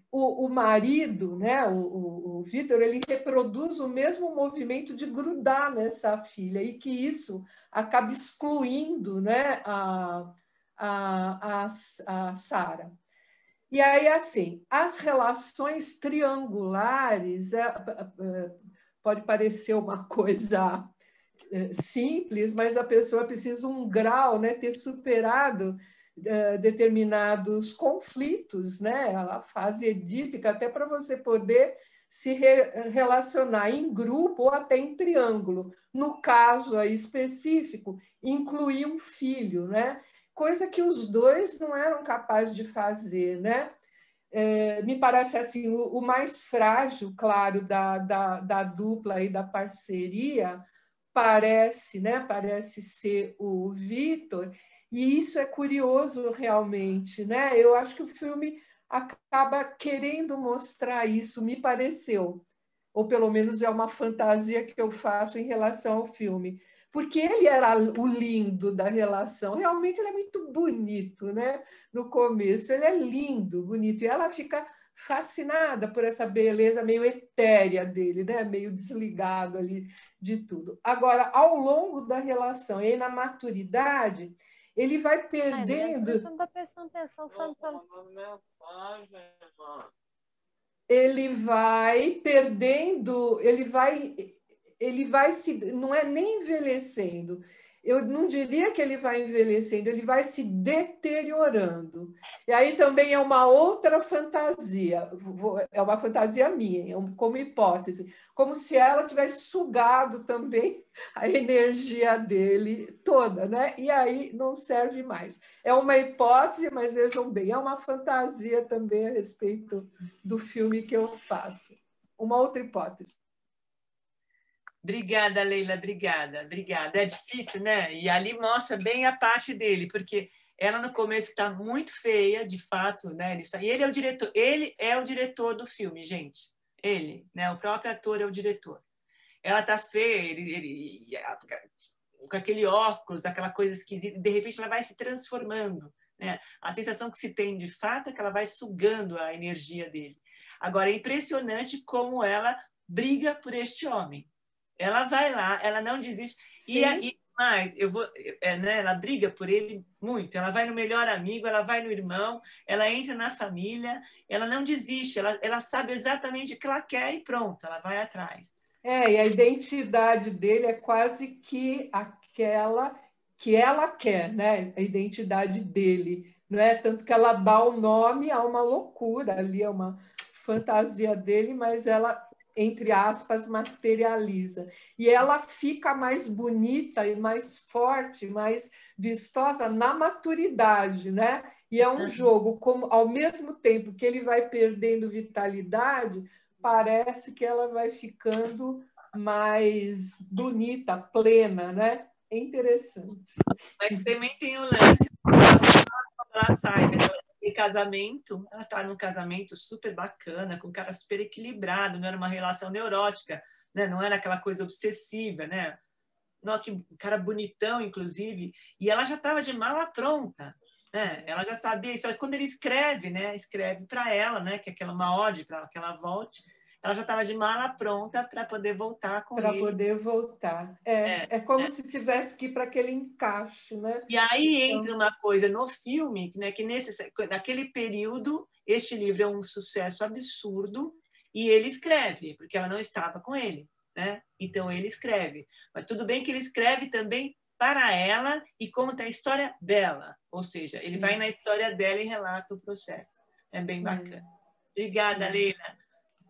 o marido, né, o Vitor, ele reproduz o mesmo movimento de grudar nessa filha e que isso acaba excluindo, né, a Sara. E aí, assim, as relações triangulares pode parecer uma coisa simples, mas a pessoa precisa um grau, né, ter superado determinados conflitos, né, a fase edípica, até para você poder se relacionar em grupo ou até em triângulo. No caso aí específico, incluir um filho, né? Coisa que os dois não eram capazes de fazer, né? Me parece assim, o mais frágil, claro, da dupla e da parceria parece, né? Parece ser o Vitor, e isso é curioso realmente, né? Eu acho que o filme acaba querendo mostrar isso, me pareceu, ou pelo menos é uma fantasia que eu faço em relação ao filme, porque ele era o lindo da relação, realmente ele é muito bonito, né? No começo ele é lindo, bonito, e ela fica fascinada por essa beleza meio etérea dele, né? Meio desligado ali de tudo. Agora, ao longo da relação e na maturidade, ele vai perdendo... Você não está prestando atenção, só ele vai perdendo, ele vai se... Não é nem envelhecendo. Eu não diria que ele vai envelhecendo, ele vai se deteriorando. E aí também é uma outra fantasia, é uma fantasia minha, como hipótese, como se ela tivesse sugado também a energia dele toda, né? E aí não serve mais. É uma hipótese, mas vejam bem, é uma fantasia também a respeito do filme que eu faço. Uma outra hipótese. Obrigada, Leila, obrigada. É difícil, né? E ali mostra bem a parte dele, porque Ela no começo está muito feia, de fato, né? E ele é o diretor do filme, gente. Ele, né? O próprio ator é o diretor. Ela tá feia, com aquele óculos, aquela coisa esquisita, de repente ela vai se transformando, né? A sensação que se tem de fato é que ela vai sugando a energia dele. Agora, é impressionante como ela briga por este homem. Ela vai lá, ela não desiste. E mais, né, ela briga por ele muito. Ela vai no melhor amigo, ela vai no irmão, ela entra na família, ela não desiste, ela sabe exatamente o que ela quer e pronto, ela vai atrás. E a identidade dele é quase que aquela que ela quer, né? A identidade dele, não é? Tanto que ela dá o nome a uma loucura ali, é uma fantasia dele, mas ela, entre aspas, materializa. E ela fica mais bonita e mais forte, mais vistosa na maturidade, né? E é um jogo, como ao mesmo tempo que ele vai perdendo vitalidade, parece que ela vai ficando mais bonita, plena, né? É interessante. Mas também tem o lance, quando ela sai de casamento, ela está num casamento super bacana, com um cara super equilibrado, não era uma relação neurótica, né? Não era aquela coisa obsessiva, né? Não, que cara bonitão, inclusive, e ela já estava de mala pronta, né? Ela já sabia, só que quando ele escreve, né? Escreve para ela, né? Que é uma ode para que ela volte. Ela já estava de mala pronta para poder voltar com ele. Para poder voltar. É como se tivesse que ir para aquele encaixe, né? E aí entra uma coisa no filme, né, que naquele período, este livro é um sucesso absurdo e ele escreve, porque ela não estava com ele, né? Então ele escreve. Mas tudo bem que ele escreve também para ela e conta a história dela. Ou seja, ele vai na história dela e relata o processo. É bem bacana. Obrigada, Leila.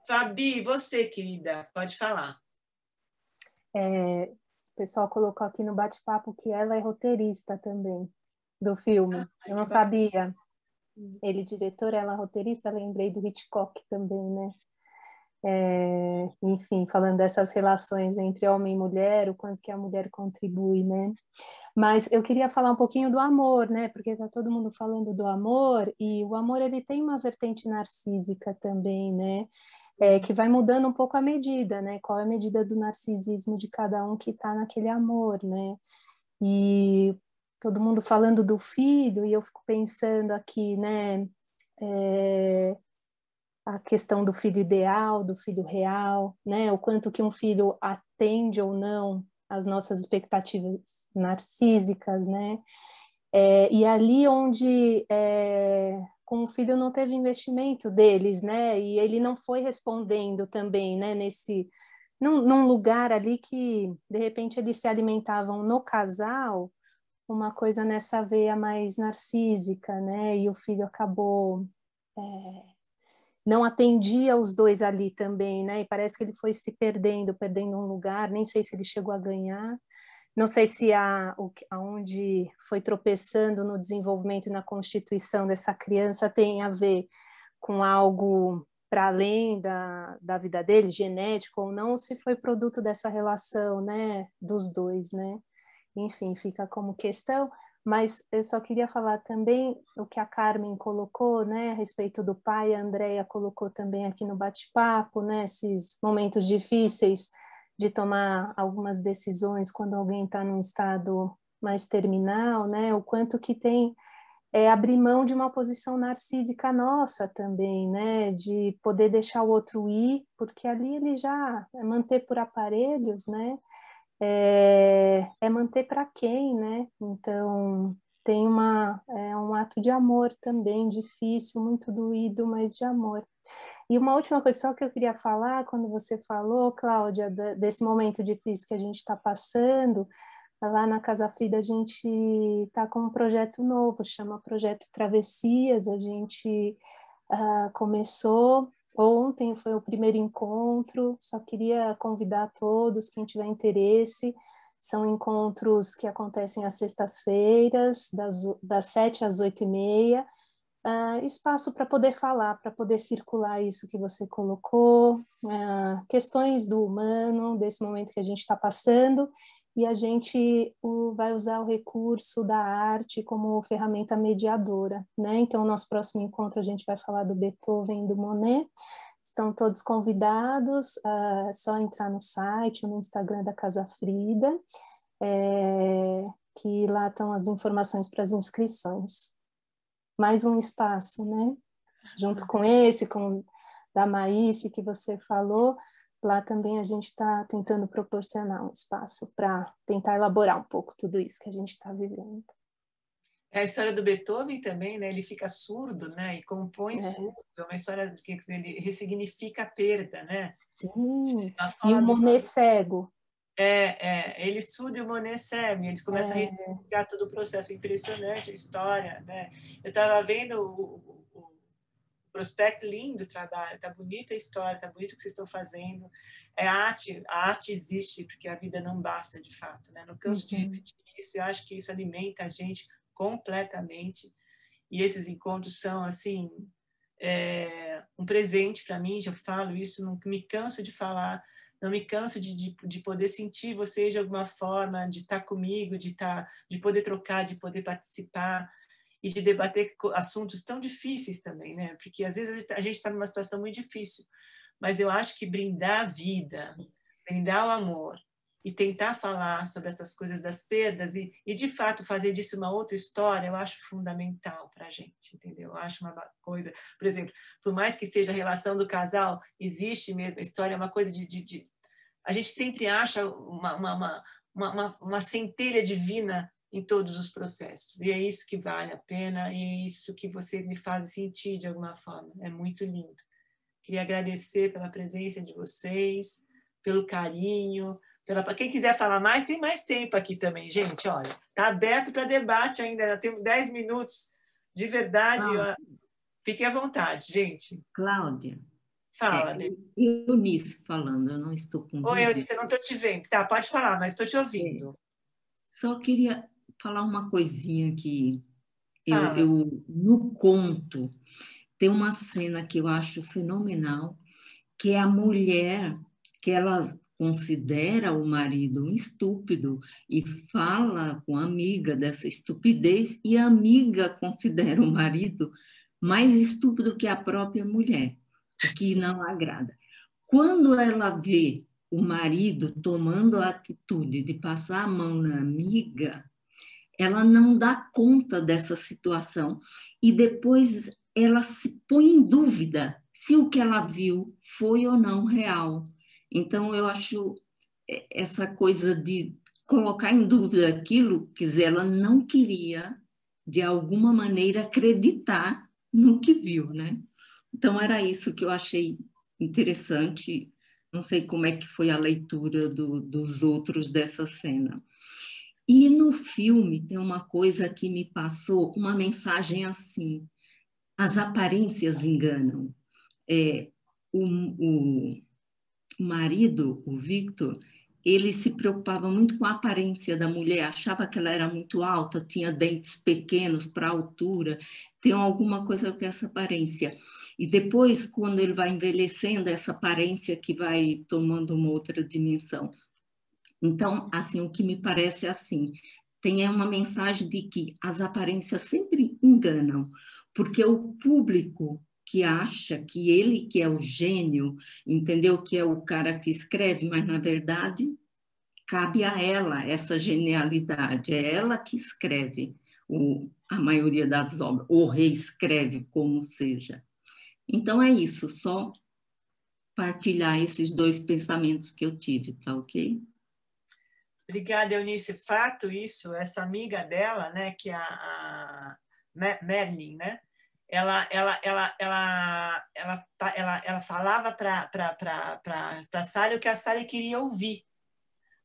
Fabi, você, querida, pode falar. O pessoal colocou aqui no bate-papo que ela é roteirista também do filme. Eu não sabia. Ele diretor, ela roteirista, lembrei do Hitchcock também, né? Enfim, falando dessas relações entre homem e mulher, o quanto que a mulher contribui, né? Mas eu queria falar um pouquinho do amor, né? Porque tá todo mundo falando do amor, e o amor, ele tem uma vertente narcísica também, né? Que vai mudando um pouco a medida, né? Qual é a medida do narcisismo de cada um que está naquele amor, né? E todo mundo falando do filho, e eu fico pensando aqui, né? A questão do filho ideal, do filho real, né? O quanto que um filho atende ou não às nossas expectativas narcísicas, né? E ali onde com o filho não teve investimento deles, né? E ele não foi respondendo também, né? Num lugar ali que de repente eles se alimentavam no casal, uma coisa nessa veia mais narcísica, né? E o filho acabou não atendia os dois ali também, né? E parece que ele foi se perdendo um lugar, nem sei se ele chegou a ganhar, não sei se aonde foi tropeçando no desenvolvimento e na constituição dessa criança tem a ver com algo para além da vida dele, genético ou não, ou se foi produto dessa relação, né, dos dois, né? Enfim, fica como questão. Mas eu só queria falar também o que a Carmen colocou, né, a respeito do pai, a Andrea colocou também aqui no bate-papo, né, esses momentos difíceis de tomar algumas decisões quando alguém está num estado mais terminal, né, o quanto que tem abrir mão de uma posição narcísica nossa também, né, de poder deixar o outro ir, porque ali ele já manter por aparelhos, né, manter para quem, né? Então tem um ato de amor também, difícil, muito doído, mas de amor. E uma última coisa só que eu queria falar, quando você falou, Cláudia, desse momento difícil que a gente está passando, lá na Casa Frida a gente está com um projeto novo, chama Projeto Travessias, a gente começou ontem, foi o primeiro encontro, só queria convidar todos, quem tiver interesse, são encontros que acontecem às sextas-feiras, das 7 às 8h30, espaço para poder falar, para poder circular isso que você colocou, questões do humano, desse momento que a gente está passando, e a gente vai usar o recurso da arte como ferramenta mediadora, né? Então, no nosso próximo encontro, a gente vai falar do Beethoven e do Monet. Estão todos convidados, só entrar no site ou no Instagram da Casa Frida, que lá estão as informações para as inscrições. Mais um espaço, né? Junto com esse, com da Maíse, que você falou, lá também a gente está tentando proporcionar um espaço para tentar elaborar um pouco tudo isso que a gente está vivendo. É a história do Beethoven também, né? Ele fica surdo, né? E compõe surdo. É uma história que ele ressignifica a perda, né? Sim. E o Monet cego. Ele surdo e o Monet cego. Eles começam a ressignificar todo o processo. Impressionante a história, né? Eu estava vendo o prospecto, lindo o trabalho, tá bonita a história, tá bonito o que vocês estão fazendo. A arte existe porque a vida não basta, de fato, né? Não canso de repetir isso. Eu acho que isso alimenta a gente completamente, e esses encontros são assim um presente para mim. Já falo isso, não me canso de falar, não me canso de poder sentir vocês de alguma forma, de estar comigo, de poder trocar, de poder participar e de debater assuntos tão difíceis também, né? Porque às vezes a gente está numa situação muito difícil, mas eu acho que brindar a vida, brindar o amor e tentar falar sobre essas coisas das perdas e de fato fazer disso uma outra história, eu acho fundamental para a gente, entendeu? Eu acho uma coisa, por exemplo, por mais que seja a relação do casal, existe mesmo, a história é uma coisa a gente sempre acha uma centelha divina em todos os processos, e é isso que vale a pena, e é isso que você me faz sentir de alguma forma, é muito lindo. Queria agradecer pela presença de vocês, pelo carinho. Quem quiser falar mais, tem mais tempo aqui também, gente. Olha, está aberto para debate ainda, temos 10 minutos. De verdade, fiquem à vontade, gente. Cláudia. Fala, Eunice falando, eu não estou com Oi, Eunice, eu não estou te vendo. Tá, pode falar, mas estou te ouvindo. Só queria falar uma coisinha que eu no conto tem uma cena que eu acho fenomenal, que é a mulher que ela considera o marido um estúpido e fala com a amiga dessa estupidez, e a amiga considera o marido mais estúpido que a própria mulher, o que não agrada. Quando ela vê o marido tomando a atitude de passar a mão na amiga, ela não dá conta dessa situação e depois ela se põe em dúvida se o que ela viu foi ou não real. Então, eu acho essa coisa de colocar em dúvida aquilo, quer dizer, ela não queria, de alguma maneira, acreditar no que viu, né? Então, era isso que eu achei interessante. Não sei como é que foi a leitura dos outros dessa cena. E no filme tem uma coisa que me passou, uma mensagem assim: as aparências enganam. O marido, o Victor, ele se preocupava muito com a aparência da mulher, achava que ela era muito alta, tinha dentes pequenos para a altura, tem alguma coisa com essa aparência. E depois, quando ele vai envelhecendo, essa aparência que vai tomando uma outra dimensão. Então, assim, o que me parece assim, tem uma mensagem de que as aparências sempre enganam, porque o público que acha que ele que é o gênio, entendeu? Que é o cara que escreve, mas, na verdade, cabe a ela essa genialidade. É ela que escreve a maioria das obras, ou reescreve, como seja. Então, é isso, só partilhar esses dois pensamentos que eu tive, tá ok? Obrigada, Eunice. Fato isso, essa amiga dela, né, que é a Merlin, né? Ela falava para Sally o que a Sally queria ouvir.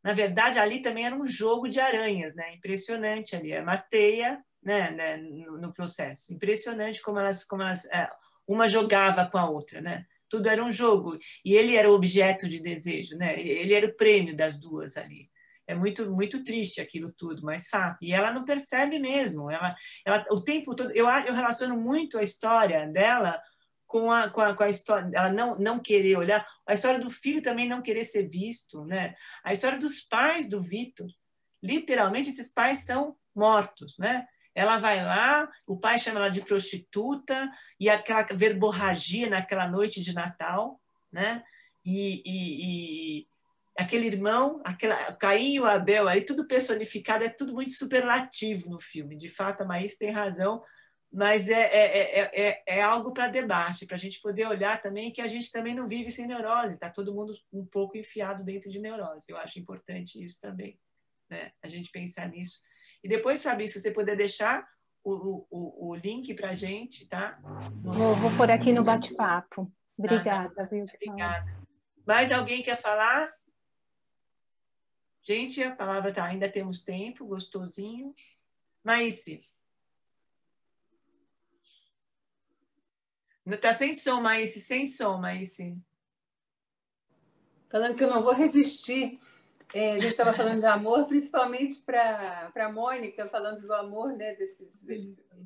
Na verdade, ali também era um jogo de aranhas, né? Impressionante ali, uma teia, né, no processo. Impressionante como elas uma jogava com a outra, né? Tudo era um jogo. E ele era o objeto de desejo, né? Ele era o prêmio das duas ali. É muito, muito triste aquilo tudo, mas fato. E ela não percebe mesmo. Ela o tempo todo... Eu relaciono muito a história dela com a história... Ela não querer olhar. A história do filho também não querer ser visto, né? A história dos pais do Victor, literalmente esses pais são mortos, né? Ela vai lá, o pai chama ela de prostituta, e aquela verborragia naquela noite de Natal, né? E aquele irmão, Caim e o Abel, aí tudo personificado, é tudo muito superlativo no filme. De fato, a Maís tem razão, mas é algo para debate, para a gente poder olhar também que a gente também não vive sem neurose, está todo mundo um pouco enfiado dentro de neurose. Eu acho importante isso também, né? A gente pensar nisso. E depois, Fabi, se você puder deixar o link para a gente, tá? Vou pôr aqui no bate-papo. Obrigada, viu? Obrigada. Mais alguém quer falar? Gente, a palavra tá, ainda temos tempo, gostosinho. Maíse. Tá sem som, Maíse, sem som, Maíse. Falando que eu não vou resistir. A gente estava falando de amor, principalmente para a Mônica, falando do amor, né,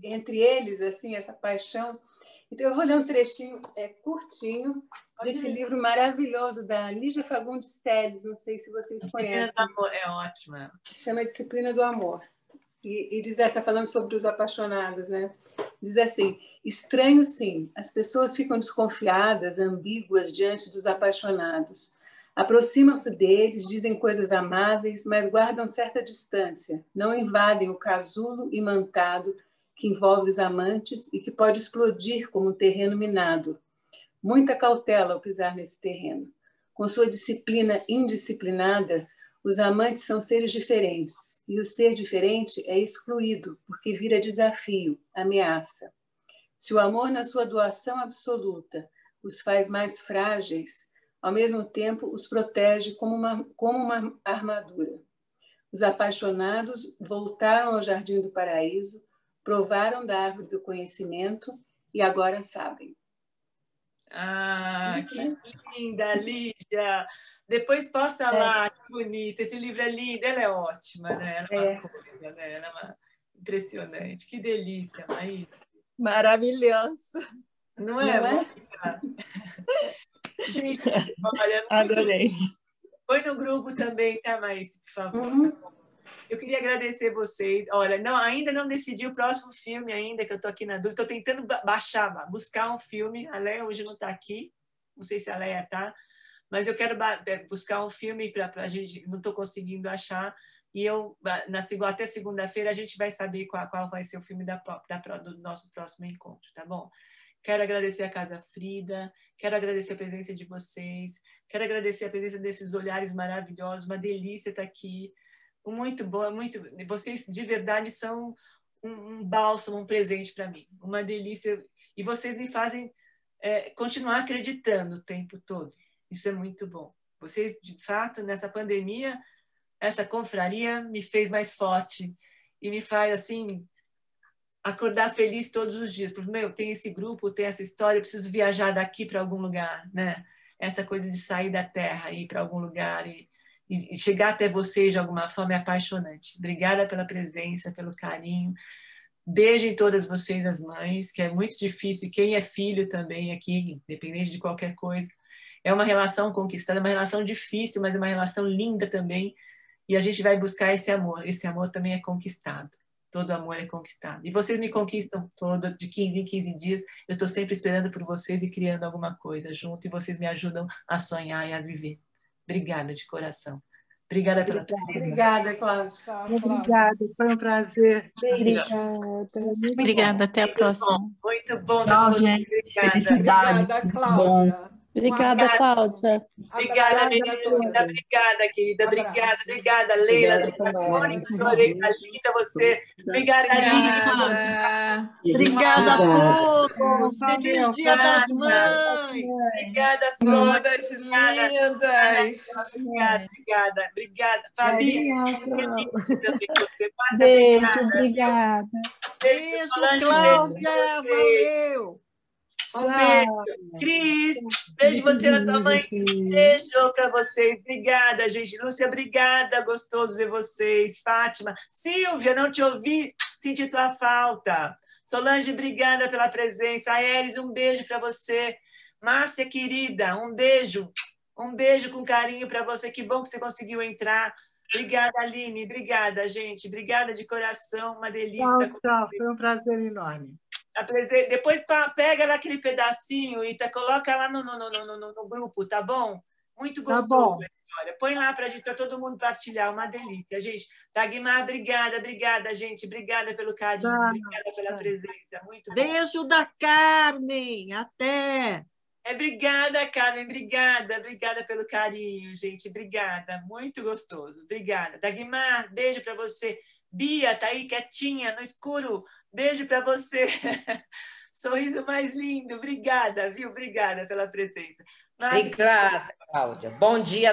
entre eles, assim, essa paixão. Então, eu vou ler um trechinho curtinho desse livro maravilhoso da Lígia Fagundes Telles, não sei se vocês conhecem. Disciplina do Amor, é ótima. Chama Disciplina do Amor. E diz, está falando sobre os apaixonados, né? Diz assim: estranho, sim, as pessoas ficam desconfiadas, ambíguas diante dos apaixonados. Aproximam-se deles, dizem coisas amáveis, mas guardam certa distância, não invadem o casulo imantado que envolve os amantes e que pode explodir como um terreno minado. Muita cautela ao pisar nesse terreno. Com sua disciplina indisciplinada, os amantes são seres diferentes, e o ser diferente é excluído, porque vira desafio, ameaça. Se o amor, na sua doação absoluta, os faz mais frágeis, ao mesmo tempo os protege como uma armadura. Os apaixonados voltaram ao jardim do paraíso, provaram da árvore do conhecimento e agora sabem. Ah, que linda, Lígia! Depois posta lá, que bonita. Esse livro é lindo, ela é ótima, né? Ela é uma coisa, né? Ela é impressionante. Que delícia, Maísa. Maravilhoso. Não é? Não é? Gente, olha, adorei. Põe no grupo também, tá, Maísa, por favor. Tá? Eu queria agradecer vocês. Olha, ainda não decidi o próximo filme ainda, que eu estou aqui na dúvida. Estou tentando buscar um filme. A Leia hoje não está aqui. Não sei se a Leia está. Mas eu quero buscar um filme para a gente... Não estou conseguindo achar. E até segunda-feira a gente vai saber qual vai ser o filme do nosso próximo encontro, tá bom? Quero agradecer a Casa Frida, quero agradecer a presença de vocês, quero agradecer a presença desses olhares maravilhosos, uma delícia estar aqui, muito bom, vocês de verdade são um bálsamo, um presente para mim, uma delícia, e vocês me fazem continuar acreditando o tempo todo, isso é muito bom. Vocês, de fato, nessa pandemia, essa confraria me fez mais forte e me faz, assim, acordar feliz todos os dias. Porque, tem esse grupo, tem essa história, eu preciso viajar daqui para algum lugar, né? Essa coisa de sair da terra e ir para algum lugar e chegar até vocês de alguma forma é apaixonante. Obrigada pela presença, pelo carinho. Beijo em todas vocês, as mães, que é muito difícil. E quem é filho também aqui, independente de qualquer coisa. É uma relação conquistada, é uma relação difícil, mas é uma relação linda também. E a gente vai buscar esse amor. Esse amor também é conquistado. Todo amor é conquistado. E vocês me conquistam de 15 em 15 dias. Eu estou sempre esperando por vocês e criando alguma coisa junto. E vocês me ajudam a sonhar e a viver. Obrigada de coração. Obrigada pela presença. Obrigada, Cláudia. Obrigada, foi um prazer. Obrigada, até a próxima. Muito bom. Tchau, gente. Obrigada, Cláudia. Obrigada, Cláudia. Obrigada, menina. Obrigada, querida. Obrigada, Leila. Mônica, Lorena, linda você. Obrigada, Lídia. Obrigada a todos. Feliz Dia das Mães. Obrigada, todas lindas. Obrigada. Fabi, beijo, obrigada. Beijo, Cláudia. Valeu. Um beijo. Cris, beijo você na tua mãe. Beijo para vocês. Obrigada, gente. Lúcia, obrigada. Gostoso ver vocês. Fátima. Silvia, não te ouvi. Senti tua falta. Solange, obrigada pela presença. Aéres, um beijo para você. Márcia, querida, um beijo. Um beijo com carinho para você. Que bom que você conseguiu entrar. Obrigada, Aline. Obrigada, gente. Obrigada de coração. Uma delícia. Tchau, tchau. Foi um prazer enorme. Depois pega lá aquele pedacinho e coloca lá no grupo, tá bom? Muito gostoso. Tá bom. Põe lá para todo mundo partilhar. Uma delícia, gente. Dagmar, obrigada, gente. Obrigada pelo carinho. Obrigada pela presença. Muito bom. Beijo da Carmen. Até. Obrigada, Carmen. Obrigada pelo carinho, gente. Obrigada. Muito gostoso. Obrigada. Dagmar, beijo para você. Bia, tá aí quietinha, no escuro. Beijo para você. Sorriso mais lindo. Obrigada, viu? Obrigada pela presença. Obrigada, Cláudia. Bom dia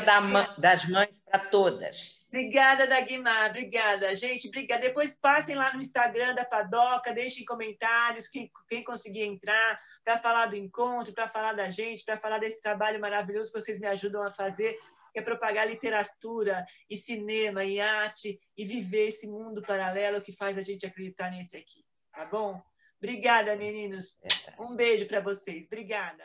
das mães para todas. Obrigada, Dagmar. Obrigada, gente. Obrigada. Depois passem lá no Instagram da Padoca, deixem comentários, quem conseguir entrar, para falar do encontro, para falar da gente, para falar desse trabalho maravilhoso que vocês me ajudam a fazer, que é propagar literatura e cinema e arte e viver esse mundo paralelo que faz a gente acreditar nesse aqui. Tá bom? Obrigada, meninos. Um beijo para vocês. Obrigada.